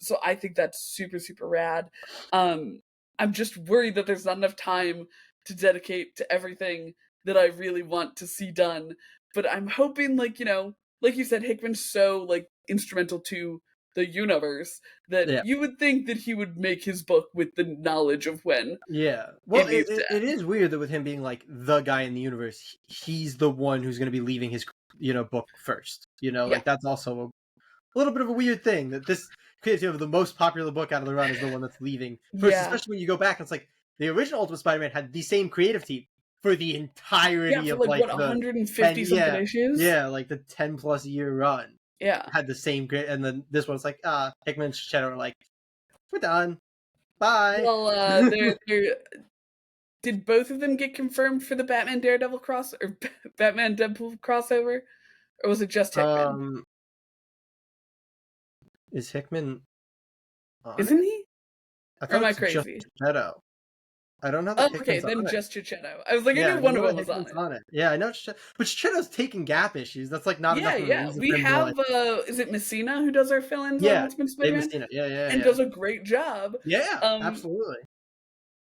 Speaker 1: So I think that's super, super rad. I'm just worried that there's not enough time to dedicate to everything that I really want to see done. But I'm hoping, like, you know, like you said, Hickman's so like instrumental to the universe that
Speaker 2: Yeah.
Speaker 1: you would think that he would make his book with the knowledge of when
Speaker 2: Yeah. Well,
Speaker 1: it needs to
Speaker 2: it
Speaker 1: end.
Speaker 2: is weird that with him being like the guy in the universe, he's the one who's going to be leaving his, book first.
Speaker 1: Yeah.
Speaker 2: Like that's also a little bit of a weird thing that this creative of the most popular book out of the run is the one that's leaving first,
Speaker 1: Yeah.
Speaker 2: especially when you go back and it's like the original Ultimate Spider-Man had the same creative team for the entirety
Speaker 1: Yeah, for
Speaker 2: of
Speaker 1: like
Speaker 2: like
Speaker 1: what,
Speaker 2: the
Speaker 1: 150 something issues?
Speaker 2: like the 10+ year run
Speaker 1: Yeah.
Speaker 2: had the same great, and then this one's like Hickman and Shadow are like, we're done, bye.
Speaker 1: Well, they're did both of them get confirmed for the Batman Daredevil cross or Batman Deadpool crossover, or was it just Hickman?
Speaker 2: Is Hickman on it?
Speaker 1: Isn't he?
Speaker 2: I
Speaker 1: Or
Speaker 2: thought
Speaker 1: am I
Speaker 2: it's just
Speaker 1: crazy?
Speaker 2: Shadow. I don't know
Speaker 1: Oh,
Speaker 2: that
Speaker 1: okay,
Speaker 2: Hickman's
Speaker 1: then
Speaker 2: on it.
Speaker 1: just Chichetto. I was like, I
Speaker 2: Yeah,
Speaker 1: knew
Speaker 2: I
Speaker 1: one of
Speaker 2: know
Speaker 1: them
Speaker 2: that
Speaker 1: was on
Speaker 2: Hickman's
Speaker 1: it.
Speaker 2: on it. Yeah, I know, but Shadow's taking gap issues. That's like not
Speaker 1: Yeah,
Speaker 2: enough of a
Speaker 1: yeah.
Speaker 2: reason
Speaker 1: We
Speaker 2: for him to
Speaker 1: have
Speaker 2: like.
Speaker 1: is it Messina who does our fill-ins on
Speaker 2: Yeah,
Speaker 1: Ultimate
Speaker 2: Dave
Speaker 1: Spider-Man?
Speaker 2: Messina. Yeah,
Speaker 1: And does a great job.
Speaker 2: yeah,
Speaker 1: Um,
Speaker 2: absolutely.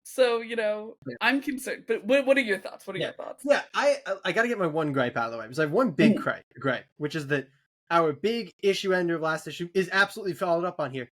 Speaker 1: so, you know,
Speaker 2: Yeah,
Speaker 1: I'm concerned. But what are your thoughts? What are
Speaker 2: yeah,
Speaker 1: your thoughts?
Speaker 2: yeah. I got to get my one gripe out of the way because I have one big
Speaker 1: Mhm.
Speaker 2: gripe, which is that our big issue ender of last issue is absolutely followed up on here,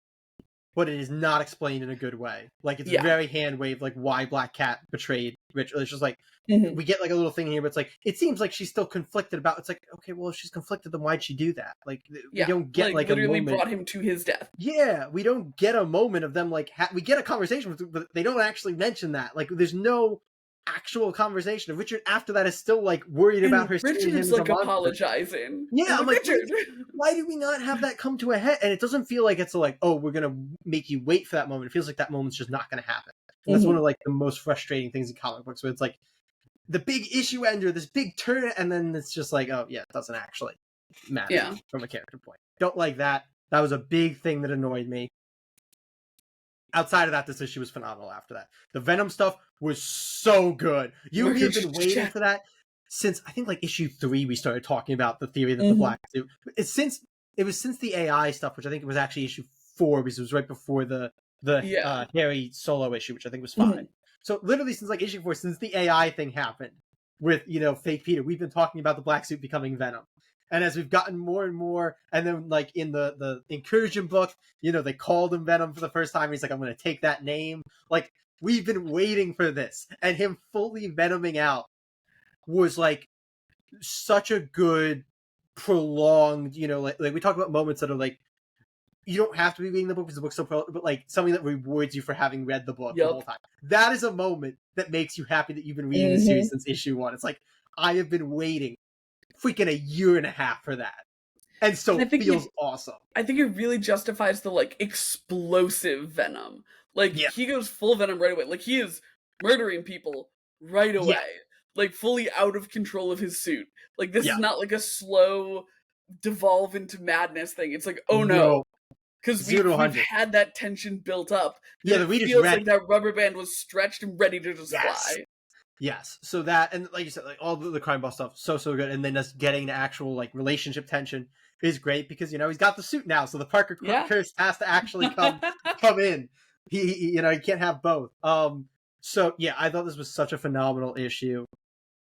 Speaker 2: but it is not explained in a good way. Like it's
Speaker 1: Yeah.
Speaker 2: very hand waved, like why Black Cat betrayed Rich. It's just like
Speaker 1: Mhm.
Speaker 2: we get like a little thing here, but it's like it seems like she's still conflicted about. It's like, okay, well, if she's conflicted, then why'd she do that? Like we
Speaker 1: Yeah.
Speaker 2: don't get
Speaker 1: Like
Speaker 2: like a
Speaker 1: literally
Speaker 2: moment.
Speaker 1: brought him to his death.
Speaker 2: Yeah, we don't get a moment of them like we get a conversation with them, but they don't actually mention that. Like there's no actual conversation. Richard after that is still like worried about
Speaker 1: And
Speaker 2: her seeing him
Speaker 1: Richard's
Speaker 2: as a
Speaker 1: like
Speaker 2: monster.
Speaker 1: apologizing.
Speaker 2: Yeah,
Speaker 1: I'm
Speaker 2: I'm
Speaker 1: like,
Speaker 2: like,
Speaker 1: Richard.
Speaker 2: why did we not have that come to a head? And it doesn't feel like it's like, oh, we're gonna make you wait for that moment. It feels like that moment's just not gonna happen. And that's one
Speaker 1: Mhm.
Speaker 2: of like the most frustrating things in comic books, where it's like the big issue ender, this big turn, and then it's just like, oh yeah, it doesn't actually matter
Speaker 1: Yeah.
Speaker 2: from a character point. Don't like that. That was a big thing that annoyed me. Outside of that, this issue was phenomenal after that. The Venom stuff was so good. You've been waiting for that since I think like issue 3 we started talking about the theory that the black suit. Since the AI stuff, which I think it was actually issue 4 because it was right before the Harry solo issue, which I think was 5. So literally since like issue 4, since the AI thing happened with fake Peter, we've been talking about the black suit becoming Venom. And as we've gotten more and more, and then like in the Incursion book, they called him Venom for the first time. He's like, I'm going to take that name. Like we've been waiting for this, and him fully Venoming out was like such a good prolonged. Like we talk about moments that are like you don't have to be reading the book because the book's so but like something that rewards you for having read the book the whole time. That is a moment that makes you happy that you've been reading the series since issue 1. It's like I have been waiting freaking a year and a half for that, and so it feels awesome.
Speaker 1: I think it really justifies the like explosive Venom. Like he goes full Venom right away. Like he is murdering people right away. Like fully out of control of his suit. Like this is not like a slow devolve into madness thing. It's like, oh no. Because we've had that tension built up.
Speaker 2: Yeah,
Speaker 1: it feels like that rubber band was stretched and ready to just fly.
Speaker 2: Yes, so that, and like you said, like all the crime boss stuff, so good, and then just getting the actual like relationship tension is great because he's got the suit now, so the Parker curse has to actually come in. He can't have both. So yeah, I thought this was such a phenomenal issue.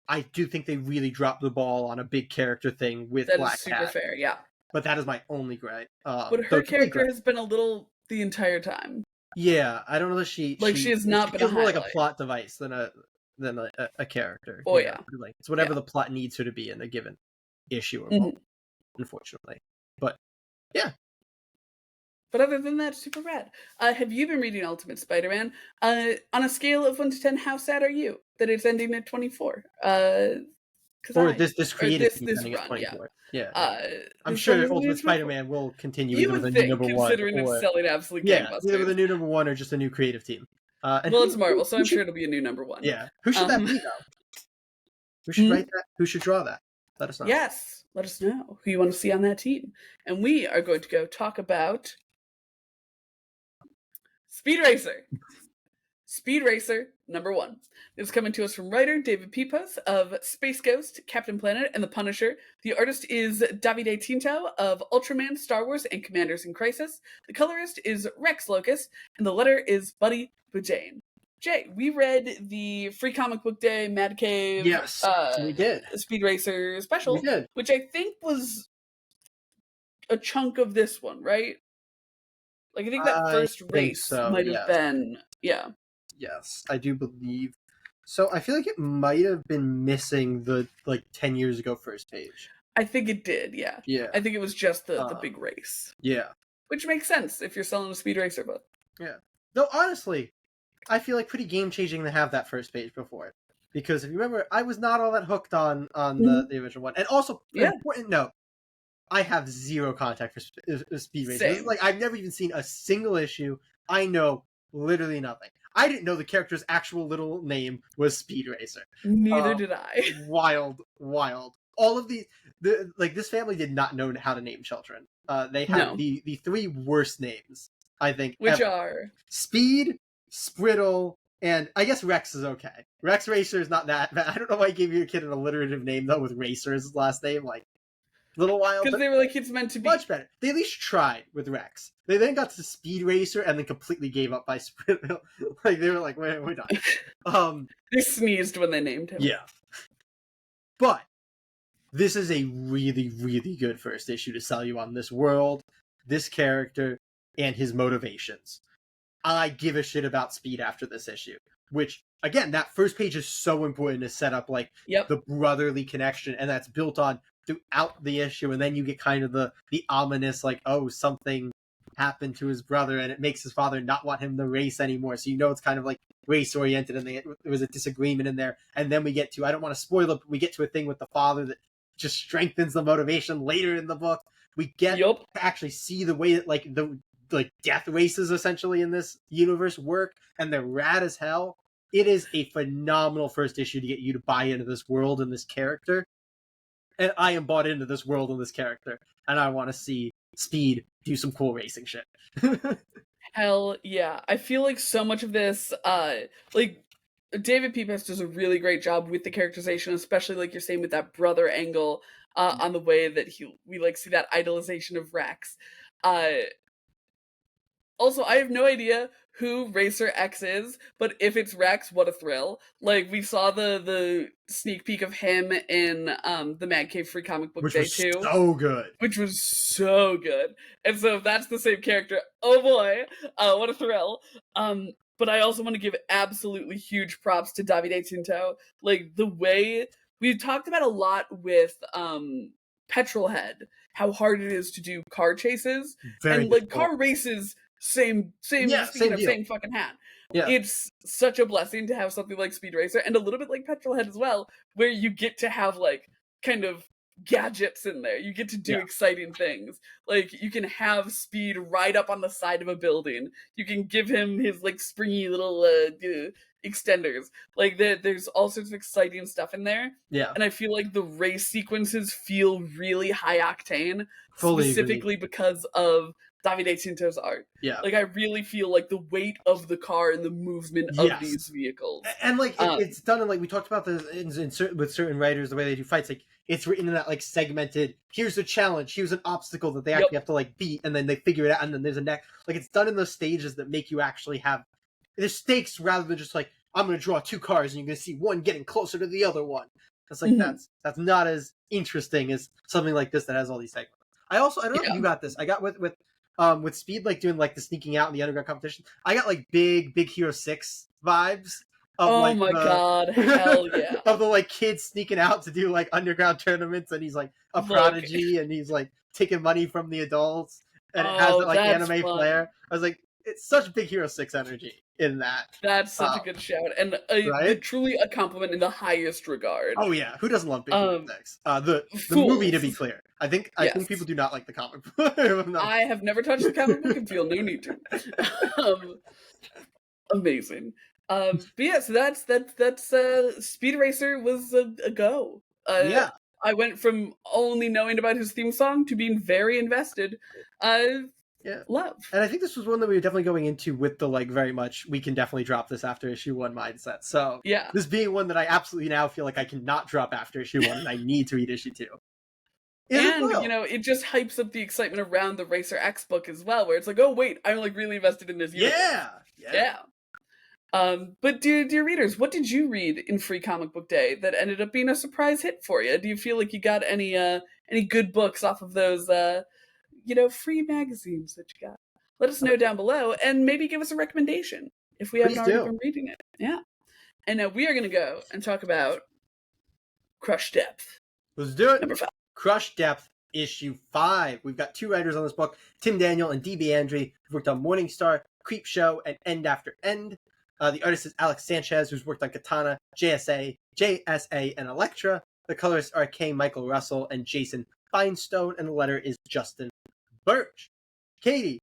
Speaker 2: I do think they really dropped the ball on a big character thing with Black Cat.
Speaker 1: Super fair, yeah.
Speaker 2: But that is my only gripe.
Speaker 1: But her character has been a little the entire time.
Speaker 2: Yeah, I don't know that she
Speaker 1: has not been
Speaker 2: more like a plot device than a character.
Speaker 1: Oh yeah,
Speaker 2: like it's whatever the plot needs her to be in a given issue or moment, unfortunately. But yeah.
Speaker 1: But other than that, super rad. Have you been reading Ultimate Spider-Man? On a scale of 1 to 10, how sad are you that it's ending at 24?
Speaker 2: Or this creative
Speaker 1: this
Speaker 2: run,
Speaker 1: 24.
Speaker 2: Yeah. I'm sure Ultimate Spider-Man will continue either with a new number 1
Speaker 1: considering it's selling absolute gangbusters.
Speaker 2: either with a new number 1 or just a new creative team.
Speaker 1: Well, it's Marvel, so I'm sure it'll be a new number one.
Speaker 2: Yeah. Who should that be, though? Who should write that? Who should draw that? Let us know.
Speaker 1: Yes, let us know who you want to see on that team. And we are going to go talk about Speed Racer. Speed Racer number 1. It's coming to us from writer David Pepos of Space Ghost, Captain Planet, and The Punisher. The artist is Davide Tinto of Ultraman, Star Wars, and Commanders in Crisis. The colorist is Rex Locust, and the letter is Buddy Bujane. Jay, we read the Free Comic Book Day Mad Cave
Speaker 2: we did.
Speaker 1: Speed Racer special, which I think was a chunk of this one, right? Like, I think that first race might have been, yeah.
Speaker 2: Yes, I do believe. So I feel like it might have been missing the 10 years ago first page.
Speaker 1: I think it did, yeah.
Speaker 2: Yeah.
Speaker 1: I think it was just the big race.
Speaker 2: Yeah.
Speaker 1: Which makes sense if you're selling a Speed Racer book.
Speaker 2: Yeah. Though honestly, I feel like pretty game changing to have that first page before. Because if you remember, I was not all that hooked on the original one. And also, an important note, I have zero contact for Speed Racer. This is I've never even seen a single issue. I know literally nothing. I didn't know the character's actual little name was Speed Racer.
Speaker 1: Neither did I.
Speaker 2: Wild. All of this family did not know how to name children. They have the 3 worst names, I think.
Speaker 1: Which are?
Speaker 2: Speed, Spriddle, and I guess Rex is okay. Rex Racer is not that bad. I don't know why I gave your kid an alliterative name, though, with Racer as his last name. Little while,
Speaker 1: because they were it's meant to be
Speaker 2: much better. They at least tried with Rex. They then got to Speed Racer and then completely gave up by Spriddle. They were like, we're done.
Speaker 1: They sneezed when they named him.
Speaker 2: Yeah, but this is a really, really good first issue to sell you on this world, this character, and his motivations. I give a shit about Speed after this issue, which again, that first page is so important to set up the brotherly connection, and that's built on throughout the issue, and then you get kind of the ominous something happened to his brother and it makes his father not want him to race anymore, so it's kind of race oriented, and there was a disagreement in there, and then we get to, I don't want to spoil it, but we get to a thing with the father that just strengthens the motivation later in the book. We get to actually see the way that the death races essentially in this universe work, and they're rad as hell. It is a phenomenal first issue to get you to buy into this world and this character. And I am bought into this world and this character. And I want to see Speed do some cool racing shit.
Speaker 1: Hell yeah. I feel like so much of this, David Pepos does a really great job with the characterization, especially like you're saying with that brother angle on the way that we see that idolization of Rex. Also, I have no idea who Racer X is, but if it's Rex, what a thrill. We saw the sneak peek of him in the Mad Cave Free Comic Book Day 2.
Speaker 2: So good.
Speaker 1: Which was so good. And so if that's the same character, oh boy, what a thrill. But I also want to give absolutely huge props to Davide Tinto. The way we talked about a lot with Petrol Head, how hard it is to do car chases. Very difficult. Car races, same fucking hat. Yeah. It's such a blessing to have something like Speed Racer, and a little bit like Petrol Head as well, where you get to have kind of gadgets in there. You get to do exciting things. You can have Speed ride up on the side of a building. You can give him his springy little extenders. There's all sorts of exciting stuff in there.
Speaker 2: Yeah.
Speaker 1: And I feel like the race sequences feel really high octane, specifically because of Davide Tinto's art.
Speaker 2: Yeah.
Speaker 1: I really feel the weight of the car and the movement of these vehicles.
Speaker 2: And it's done in we talked about this with certain writers, the way they do fights, it's written in that segmented, here's a challenge, here's an obstacle that they actually have to beat, and then they figure it out, and then there's a next, it's done in those stages that make you actually have, there's stakes rather than just I'm going to draw 2 cars and you're going to see one getting closer to the other one. It's that's not as interesting as something like this that has all these segments. I don't know if you got this. I got with Speed doing the sneaking out in the underground competition. I got Big Hero 6 vibes. Of,
Speaker 1: my god, hell yeah.
Speaker 2: Of the kids sneaking out to do underground tournaments, and he's a prodigy, and he's taking money from the adults, and it has that anime flair. I was it's such Big Hero 6 energy in that.
Speaker 1: That's such a good shout, and truly a compliment in the highest regard.
Speaker 2: Oh yeah, who doesn't love Big Hero 6? The movie, to be clear. I think people do not like the comic book.
Speaker 1: I have never touched the comic book and feel no need to. Amazing. But yeah, so that's Speed Racer was a go.
Speaker 2: Yeah,
Speaker 1: I went from only knowing about his theme song to being very invested.
Speaker 2: yeah.
Speaker 1: Love.
Speaker 2: And I think this was one that we were definitely going into with the like very much we can definitely drop this after issue 1 mindset. So
Speaker 1: Yeah.
Speaker 2: this being one that I absolutely now feel like I cannot drop after issue 1 and I need to read issue 2.
Speaker 1: And, it just hypes up the excitement around the Racer X book as well, where it's like, oh wait, I'm like really invested in this universe. Yeah. But dear readers, what did you read in Free Comic Book Day that ended up being a surprise hit for you? Do you feel like you got any good books off of those free magazines that you got? Let us know down below and maybe give us a recommendation if we haven't already been reading it. Yeah. And now we are gonna go and talk about Crush Depth.
Speaker 2: Let's do it.
Speaker 1: Number 5.
Speaker 2: Crush Depth, issue 5. We've got 2 writers on this book, Tim Daniel and D.B. Andre, who've worked on Morningstar, Creep Show, and End After End. The artist is Alex Sanchez, who's worked on Katana, JSA, and Elektra. The colorists are K. Michael Russell and Jason Finestone, and the letter is Justin Birch. Katie,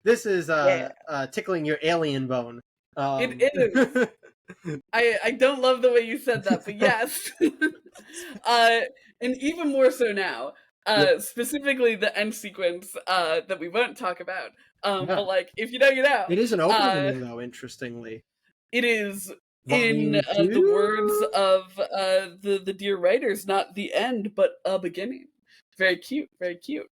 Speaker 2: this is tickling your alien bone.
Speaker 1: It is. I don't love the way you said that, but yes. And even more so now. Specifically the end sequence that we won't talk about. But like, if you know, you know.
Speaker 2: It is an opening though, interestingly.
Speaker 1: It is, in the words of the dear writers, not the end, but a beginning. Very cute, very cute.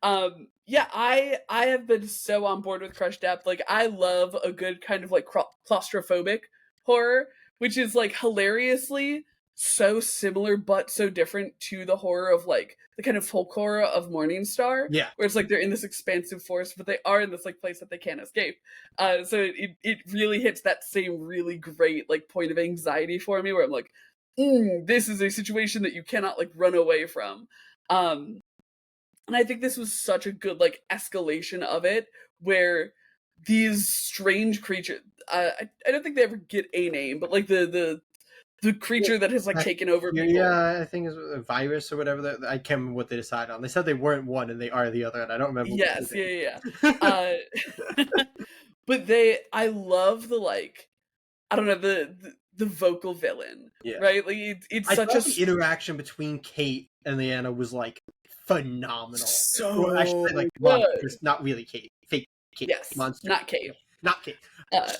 Speaker 1: Yeah, I have been so on board with Crush Depth. Like, I love a good kind of like claustrophobic horror, which is like hilariously so similar but so different to the horror of like the kind of folk horror of Morningstar.
Speaker 2: Yeah.
Speaker 1: Where it's like they're in this expansive forest, but they are in this like place that they can't escape. So it really hits that same really great like point of anxiety for me where I'm like, this is a situation that you cannot like run away from. And I think this was such a good like escalation of it where these strange creatures, I don't think they ever get a name, but like the creature that has like taken over people.
Speaker 2: Yeah, I think it's a virus or whatever. I can't remember what they decided on. They said they weren't one and they are the other, and I don't remember.
Speaker 1: Yes, yeah. But I love the like, I don't know, the vocal villain, right? Like it's such a
Speaker 2: the interaction between Kate and Leanna was like phenomenal.
Speaker 1: So
Speaker 2: I should say like monsters, not really Kate, fake Kate,
Speaker 1: yes,
Speaker 2: monster,
Speaker 1: not Kate,
Speaker 2: not Kate.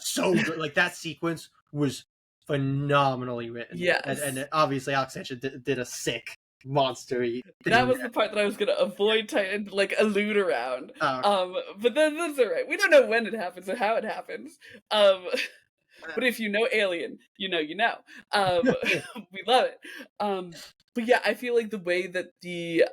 Speaker 2: So good, like that sequence was phenomenally written.
Speaker 1: Yes,
Speaker 2: and obviously Alex Sanchez did a sick monster-y thing.
Speaker 1: That was the part that I was gonna avoid and like allude around. But that's all right. We don't know when it happens or how it happens. But if you know Alien, you know. We love it. But yeah, I feel like the way that the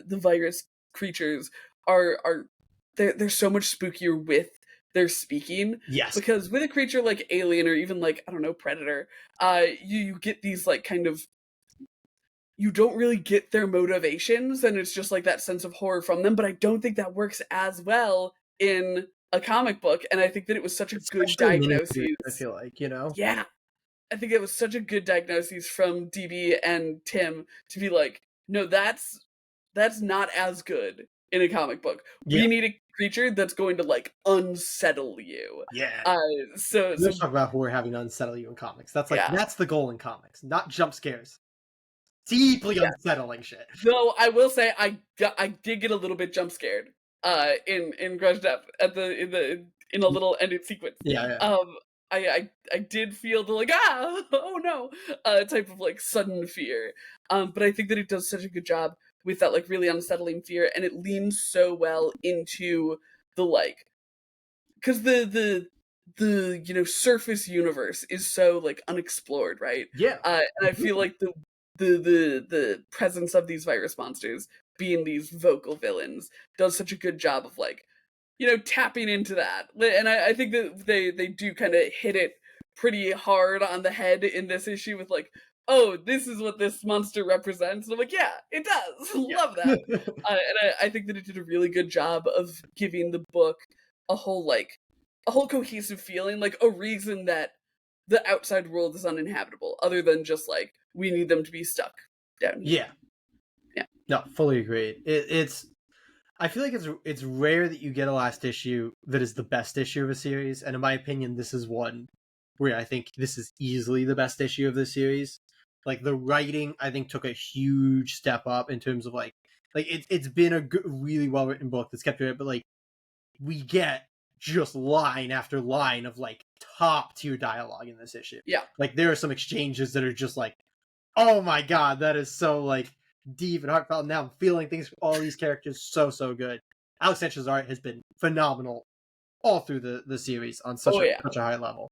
Speaker 1: virus creatures are they're so much spookier with their speaking.
Speaker 2: Yes.
Speaker 1: Because with a creature like Alien or even like, I don't know, Predator, you get these like kind of, you don't really get their motivations and it's just like that sense of horror from them, but I don't think that works as well in a comic book, and I think that it was such a good diagnosis.
Speaker 2: I feel like, you know?
Speaker 1: Yeah. I think it was such a good diagnosis from DB and Tim to be like, no, that's not as good in a comic book. Yeah. We need a creature that's going to like unsettle you.
Speaker 2: Yeah.
Speaker 1: So
Speaker 2: let's talk about horror having to unsettle you in comics. That's like that's the goal in comics, not jump scares. Deeply unsettling shit.
Speaker 1: Though I will say I did get a little bit jump scared in Crush Depth at in a little ended sequence.
Speaker 2: Yeah.
Speaker 1: I did feel the like oh no type of like sudden fear. But I think that it does such a good job with that like really unsettling fear, and it leans so well into the like, because the surface universe is so like unexplored, right?
Speaker 2: Yeah.
Speaker 1: And I feel like the presence of these virus monsters being these vocal villains does such a good job of like, tapping into that. And I think that they do kind of hit it pretty hard on the head in this issue with like, oh, this is what this monster represents. And I'm like, yeah, it does. Love that. And I think that it did a really good job of giving the book a whole cohesive feeling, like a reason that the outside world is uninhabitable, other than just like, we need them to be stuck down here.
Speaker 2: Yeah. No, fully agreed. It's I feel like it's rare that you get a last issue that is the best issue of a series, and in my opinion, this is one where I think this is easily the best issue of the series. Like the writing, I think took a huge step up in terms of like it's been a good, really well written book that's kept it, but like we get just line after line of like top tier dialogue in this issue.
Speaker 1: Yeah,
Speaker 2: like there are some exchanges that are just like, oh my god, that is so like deep and heartfelt. Now I'm feeling things for all these characters so good. Alex Sanchez's art has been phenomenal all through the series on such a high level.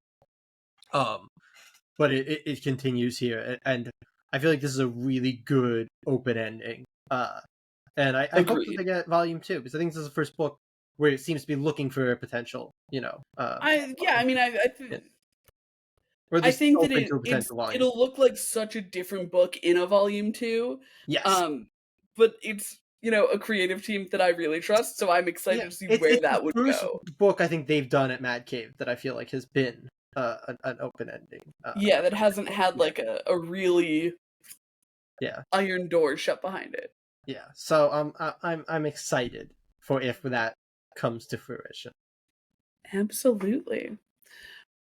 Speaker 2: But it continues here, and I feel like this is a really good open ending. And I hope that they get volume 2, because I think this is the first book where it seems to be looking for a potential,
Speaker 1: I think that it'll look like such a different book in a volume 2.
Speaker 2: Yes.
Speaker 1: But it's, a creative team that I really trust, so I'm excited to see where that would go. It's the
Speaker 2: first book I think they've done at Mad Cave that I feel like has been an open ending.
Speaker 1: That hasn't had like a really iron door shut behind it.
Speaker 2: Yeah, so I'm excited for if that comes to fruition.
Speaker 1: Absolutely.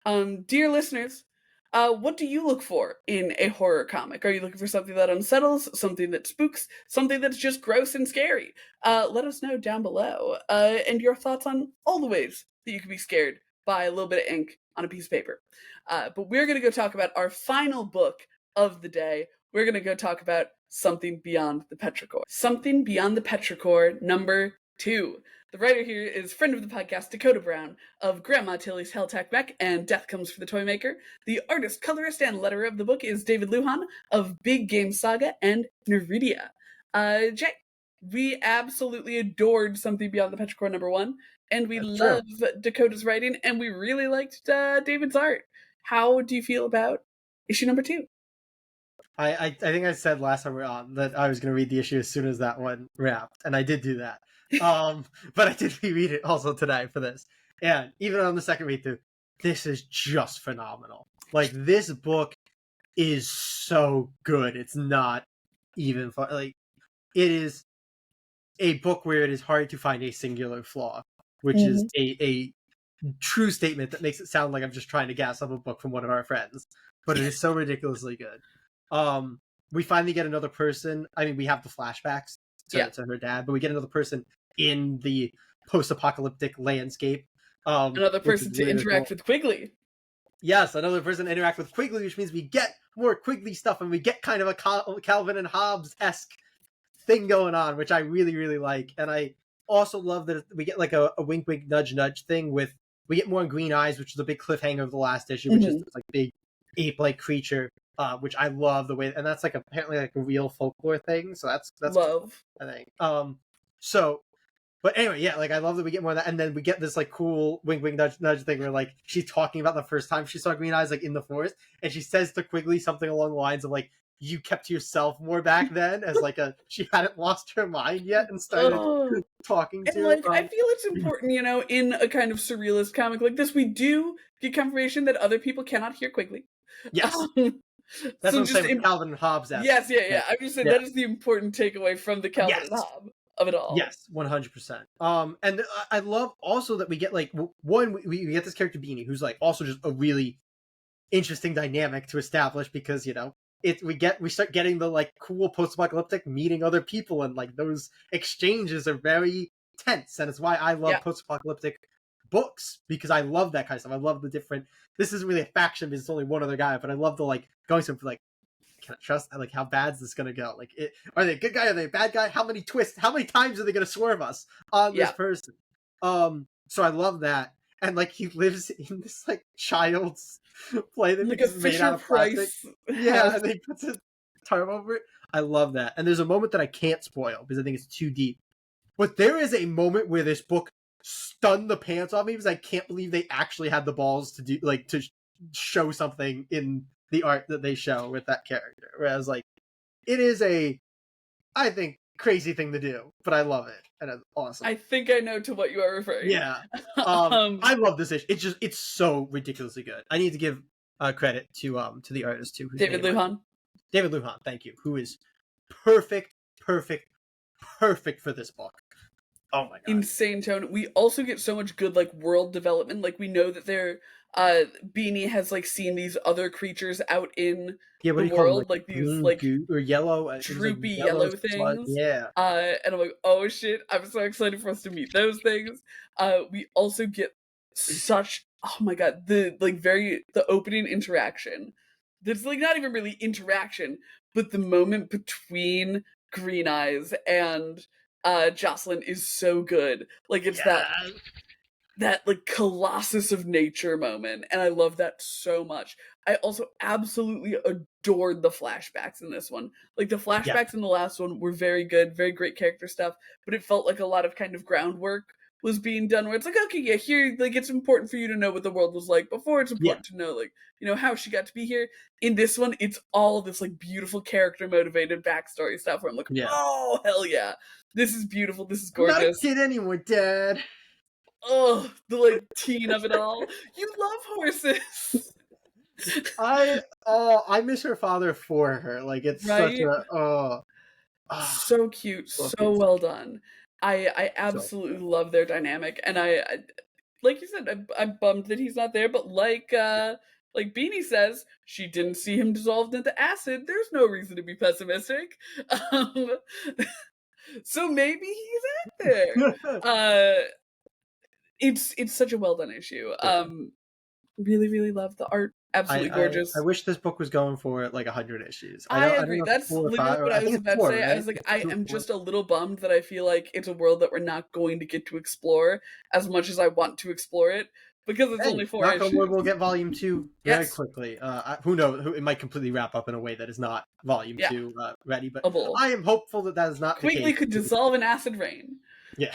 Speaker 1: Dear listeners, what do you look for in a horror comic? Are you looking for something that unsettles, something that spooks, something that's just gross and scary? Let us know down below, and your thoughts on all the ways that you can be scared by a little bit of ink on a piece of paper. But we're going to go talk about our final book of the day. We're going to go talk about Something Beyond the Petrichor. Something Beyond the Petrichor, number 2. The writer here is friend of the podcast, Dakota Brown, of Grandma Tilly's Helltack Mech and Death Comes for the Toymaker. The artist, colorist, and letterer of the book is David Lujan of Big Game Saga and Neridia. Jay, we absolutely adored Something Beyond the Petrichor number 1, and we love Dakota's writing, and we really liked David's art. How do you feel about issue number 2?
Speaker 2: I think I said last time we were on that I was going to read the issue as soon as that one wrapped, and I did do that. But I did reread it also today for this. And even on the second read through, this is just phenomenal. Like, this book is so good. It's not even fun. Like, it is a book where it is hard to find a singular flaw, which is a true statement that makes it sound like I'm just trying to gas up a book from one of our friends. But it is so ridiculously good. We finally get another person. I mean, we have the flashbacks to her dad, but we get another person in the post-apocalyptic landscape.
Speaker 1: Another person to interact with Quigley.
Speaker 2: Yes, another person to interact with Quigley, which means we get more Quigley stuff, and we get kind of a Calvin and Hobbes-esque thing going on, which I really, really like. And I also love that we get like a wink, wink, nudge, nudge thing with, we get more on Green Eyes, which is a big cliffhanger of the last issue, which is this like big ape-like creature. Which I love the way, and that's like apparently like a real folklore thing. So that's
Speaker 1: love,
Speaker 2: cool, I think. But anyway, yeah, like I love that we get more of that, and then we get this like cool wink, wink, nudge, nudge thing where like she's talking about the first time she saw Green Eyes like in the forest, and she says to Quigley something along the lines of like, "You kept to yourself more back then," as like she hadn't lost her mind yet and started talking to.
Speaker 1: And like I feel it's important, in a kind of surrealist comic like this, we do get confirmation that other people cannot hear Quigley.
Speaker 2: Yes. That's so what I'm saying with Calvin and Hobbes.
Speaker 1: Yes, I'm just saying that is the important takeaway from the Calvin and Hobbes of it all.
Speaker 2: Yes, 100%. And I love also that we get like one, we get this character Beanie, who's like also just a really interesting dynamic to establish, because we start getting the like cool post-apocalyptic meeting other people, and like those exchanges are very tense, and it's why I love post-apocalyptic books, because I love that kind of stuff. I love the different, this isn't really a faction because it's only one other guy, but I love the like going to like, can I trust, like how bad is this gonna go? Like, are they a good guy, are they a bad guy? How many twists, how many times are they gonna swerve us on this person? So I love that. And like he lives in this like child's play that like is made out of plastic. Yeah, and they put a tarp over it. I love that. And there's a moment that I can't spoil because I think it's too deep, but there is a moment where this book stunned the pants off me, because I can't believe they actually had the balls to do like to show something in the art that they show with that character. Whereas like it is I think crazy thing to do, but I love it and it's awesome.
Speaker 1: I think I know to what you are referring.
Speaker 2: Yeah. I love this issue. It's so ridiculously good. I need to give credit to the artist too,
Speaker 1: David Lujan.
Speaker 2: David Lujan, thank you, who is perfect for this book. Oh my god.
Speaker 1: insane tone. We also get so much good like world development. Like we know that Beanie has like seen these other creatures out in
Speaker 2: Yeah, what
Speaker 1: the
Speaker 2: do you call them?
Speaker 1: world,
Speaker 2: Like
Speaker 1: like these
Speaker 2: green
Speaker 1: like
Speaker 2: goo or yellow? It was like
Speaker 1: droopy
Speaker 2: yellow
Speaker 1: yellow
Speaker 2: sludge.
Speaker 1: things.
Speaker 2: Yeah.
Speaker 1: And I'm like, oh shit, I'm so excited for us to meet those things. We also get such, oh my god, the opening interaction. That's like not even really interaction, but the moment between Green Eyes and Jocelyn is so good. Like it's
Speaker 2: Yeah.
Speaker 1: that like colossus of nature moment, and I love that so much. I also absolutely adored the flashbacks in this one. Like the
Speaker 2: Yeah.
Speaker 1: flashbacks in the last one were very good, very great character stuff, but it felt like a lot of kind of groundwork was being done where it's like, okay, yeah, here, like it's important for you to know what the world was like before. It's
Speaker 2: Yeah.
Speaker 1: important to know, like, you know, how she got to be here. In this one, it's all this like beautiful character motivated backstory stuff where I'm like,
Speaker 2: Yeah.
Speaker 1: oh hell yeah, this is beautiful, this is
Speaker 2: I'm not a
Speaker 1: gorgeous.
Speaker 2: kid anymore, Dad.
Speaker 1: Oh, the like teen of it all. You love horses,
Speaker 2: I miss her father for her. Like it's such
Speaker 1: right?
Speaker 2: a
Speaker 1: So cute,
Speaker 2: so
Speaker 1: so
Speaker 2: beautiful.
Speaker 1: well done. I
Speaker 2: So
Speaker 1: absolutely love their dynamic, and I like you said, I'm bummed that he's not there. But like Beanie says, she didn't see him dissolved into acid. There's no reason to be pessimistic. Um, so maybe he's out there. Uh, it's such a well done issue. Really, really love the art. Absolutely
Speaker 2: I
Speaker 1: gorgeous.
Speaker 2: wish this book was going for like 100 issues.
Speaker 1: I
Speaker 2: I don't
Speaker 1: agree.
Speaker 2: know if it's
Speaker 1: That's
Speaker 2: 4 or 5.
Speaker 1: literally what
Speaker 2: I
Speaker 1: I was
Speaker 2: think it's
Speaker 1: about to
Speaker 2: 4,
Speaker 1: say. I
Speaker 2: right?
Speaker 1: was like,
Speaker 2: It's
Speaker 1: I
Speaker 2: 2 or
Speaker 1: am
Speaker 2: 4.
Speaker 1: just a little bummed that I feel like it's a world that we're not going to get to explore as much as I want to explore it because it's
Speaker 2: Hey,
Speaker 1: only 4
Speaker 2: knock on wood, we'll
Speaker 1: issues.
Speaker 2: get volume 2 very
Speaker 1: Yes.
Speaker 2: quickly. Who knows? It might completely wrap up in a way that is not volume
Speaker 1: Yeah.
Speaker 2: 2 ready, but
Speaker 1: A bull.
Speaker 2: I am hopeful that that is not the
Speaker 1: Quickly
Speaker 2: case.
Speaker 1: could dissolve in acid rain.
Speaker 2: Yeah,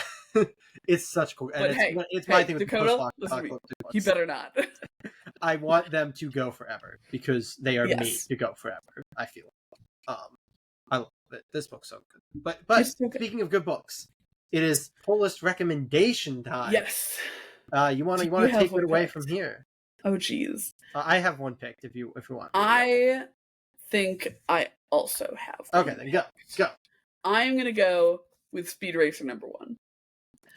Speaker 2: it's such cool, and
Speaker 1: But
Speaker 2: it's my
Speaker 1: hey,
Speaker 2: thing with the
Speaker 1: Dakota, listen to me.
Speaker 2: post-apocalyptic
Speaker 1: He
Speaker 2: books.
Speaker 1: better not.
Speaker 2: I want them to go forever because they are made
Speaker 1: Yes.
Speaker 2: to go forever. I feel. I love it. This book's so good. But
Speaker 1: It's so good.
Speaker 2: speaking of good books, it is pull list recommendation time.
Speaker 1: Yes.
Speaker 2: You want
Speaker 1: Do
Speaker 2: to
Speaker 1: you have
Speaker 2: take it
Speaker 1: one
Speaker 2: away
Speaker 1: picked?
Speaker 2: from here?
Speaker 1: Oh geez.
Speaker 2: I have one picked. If you want me to go.
Speaker 1: I think I also have one.
Speaker 2: Okay, then go.
Speaker 1: I'm gonna go with Speed Racer #1.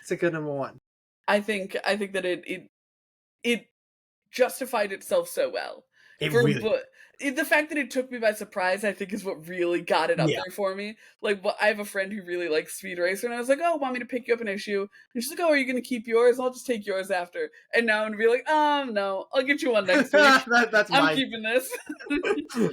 Speaker 2: It's a good number 1.
Speaker 1: I think that it justified itself so well.
Speaker 2: It really.
Speaker 1: The fact that it took me by surprise, I think, is what really got it up
Speaker 2: Yeah.
Speaker 1: there for me. Like, I have a friend who really likes Speed Racer, and I was like, "Oh, want me to pick you up an issue?" And she's like, "Oh, are you going to keep yours? I'll just take yours after." And now I'm gonna be like, no, I'll get you one next week.
Speaker 2: That's
Speaker 1: I'm keeping this.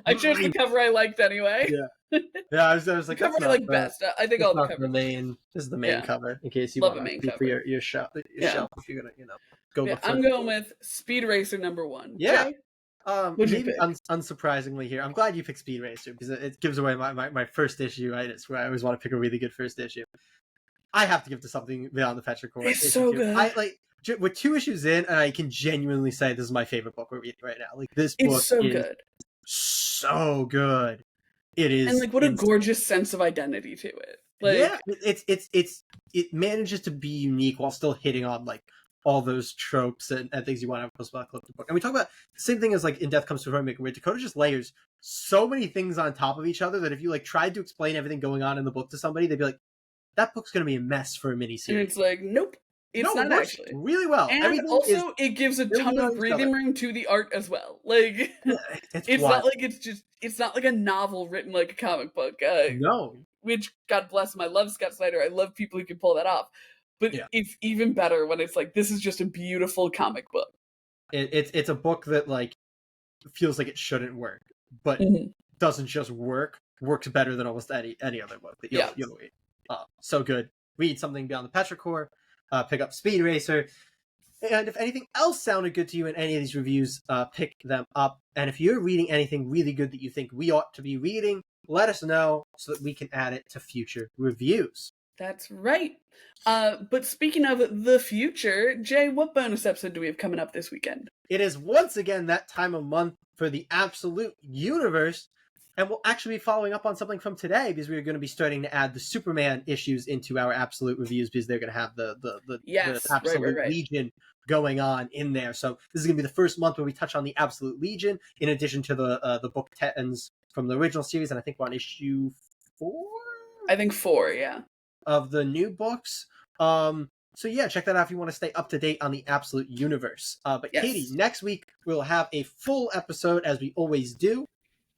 Speaker 1: I chose the cover I liked anyway.
Speaker 2: Yeah. Yeah, I was like,
Speaker 1: the cover I like best. I think all the covers.
Speaker 2: This is the main cover in case you
Speaker 1: Love
Speaker 2: want
Speaker 1: a main
Speaker 2: to
Speaker 1: cover.
Speaker 2: for your shelf if you're gonna go look for.
Speaker 1: I'm going with Speed Racer #1.
Speaker 2: Yeah.
Speaker 1: Jay?
Speaker 2: Maybe unsurprisingly here, I'm glad you picked Speed Racer because it gives away my first issue. It's where I always want to pick a really good first issue. I have to give to something beyond the Petrichor.
Speaker 1: It's so good.
Speaker 2: I like with 2 issues in, and I can genuinely say this is my favorite book we're reading right now. Like this book
Speaker 1: is so good.
Speaker 2: So good. It is,
Speaker 1: and like what a gorgeous sense of identity to it. Like,
Speaker 2: yeah, it manages to be unique while still hitting on like all those tropes and things you want to have a post-apocalyptic book. And we talk about the same thing as like in Death Comes to Rainmaker, where Dakota just layers so many things on top of each other that if you like tried to explain everything going on in the book to somebody, they'd be like, "That book's gonna be a mess for a miniseries."
Speaker 1: And it's like, nope, it's not
Speaker 2: it works
Speaker 1: actually
Speaker 2: really well.
Speaker 1: And
Speaker 2: everything
Speaker 1: also, it gives a ton of breathing room to the art as well. Like, it's not like it's not like a novel written like a comic book.
Speaker 2: No.
Speaker 1: Which, God bless him, I love Scott Snyder. I love people who can pull that off. But it's even better when it's like, this is just a beautiful comic book.
Speaker 2: It's a book that like feels like it shouldn't work, but doesn't just work. Works better than almost any other book that you'll read. So good. Read something beyond the Petrichor. Pick up Speed Racer. And if anything else sounded good to you in any of these reviews, pick them up. And if you're reading anything really good that you think we ought to be reading, let us know so that we can add it to future reviews.
Speaker 1: That's right. But speaking of the future, Jay, what bonus episode do we have coming up this weekend?
Speaker 2: It is once again that time of month for the Absolute Universe. And we'll actually be following up on something from today because we're going to be starting to add the Superman issues into our Absolute reviews because they're going to have the Absolute Legion going on in there. So this is going to be the first month where we touch on the Absolute Legion in addition to the book 10s from the original series. And I think we're on issue 4?
Speaker 1: I think 4, yeah.
Speaker 2: Of the new books. So yeah, check that out if you want to stay up to date on the Absolute Universe. But
Speaker 1: Yes.
Speaker 2: Katie, next week we'll have a full episode as we always do.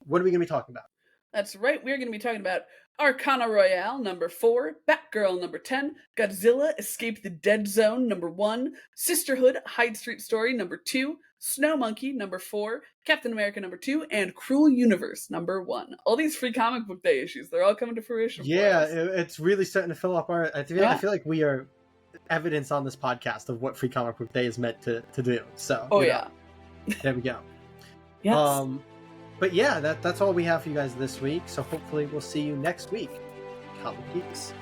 Speaker 2: What are we going to be talking about?
Speaker 1: That's right. We're going to be talking about Arcana Royale number 4, Batgirl number 10, Godzilla Escape the Dead Zone number 1, Sisterhood Hyde Street Story number 2, Snow Monkey number 4, Captain America number 2, and Cruel Universe number 1. All these free comic book day issues, they're all coming to fruition.
Speaker 2: Yeah,
Speaker 1: for us.
Speaker 2: it's really starting to fill up our. I feel like we are evidence on this podcast of what Free Comic Book Day is meant to do. So, there we go.
Speaker 1: Yes.
Speaker 2: But yeah, that's all we have for you guys this week. So hopefully we'll see you next week. Comic Geeks.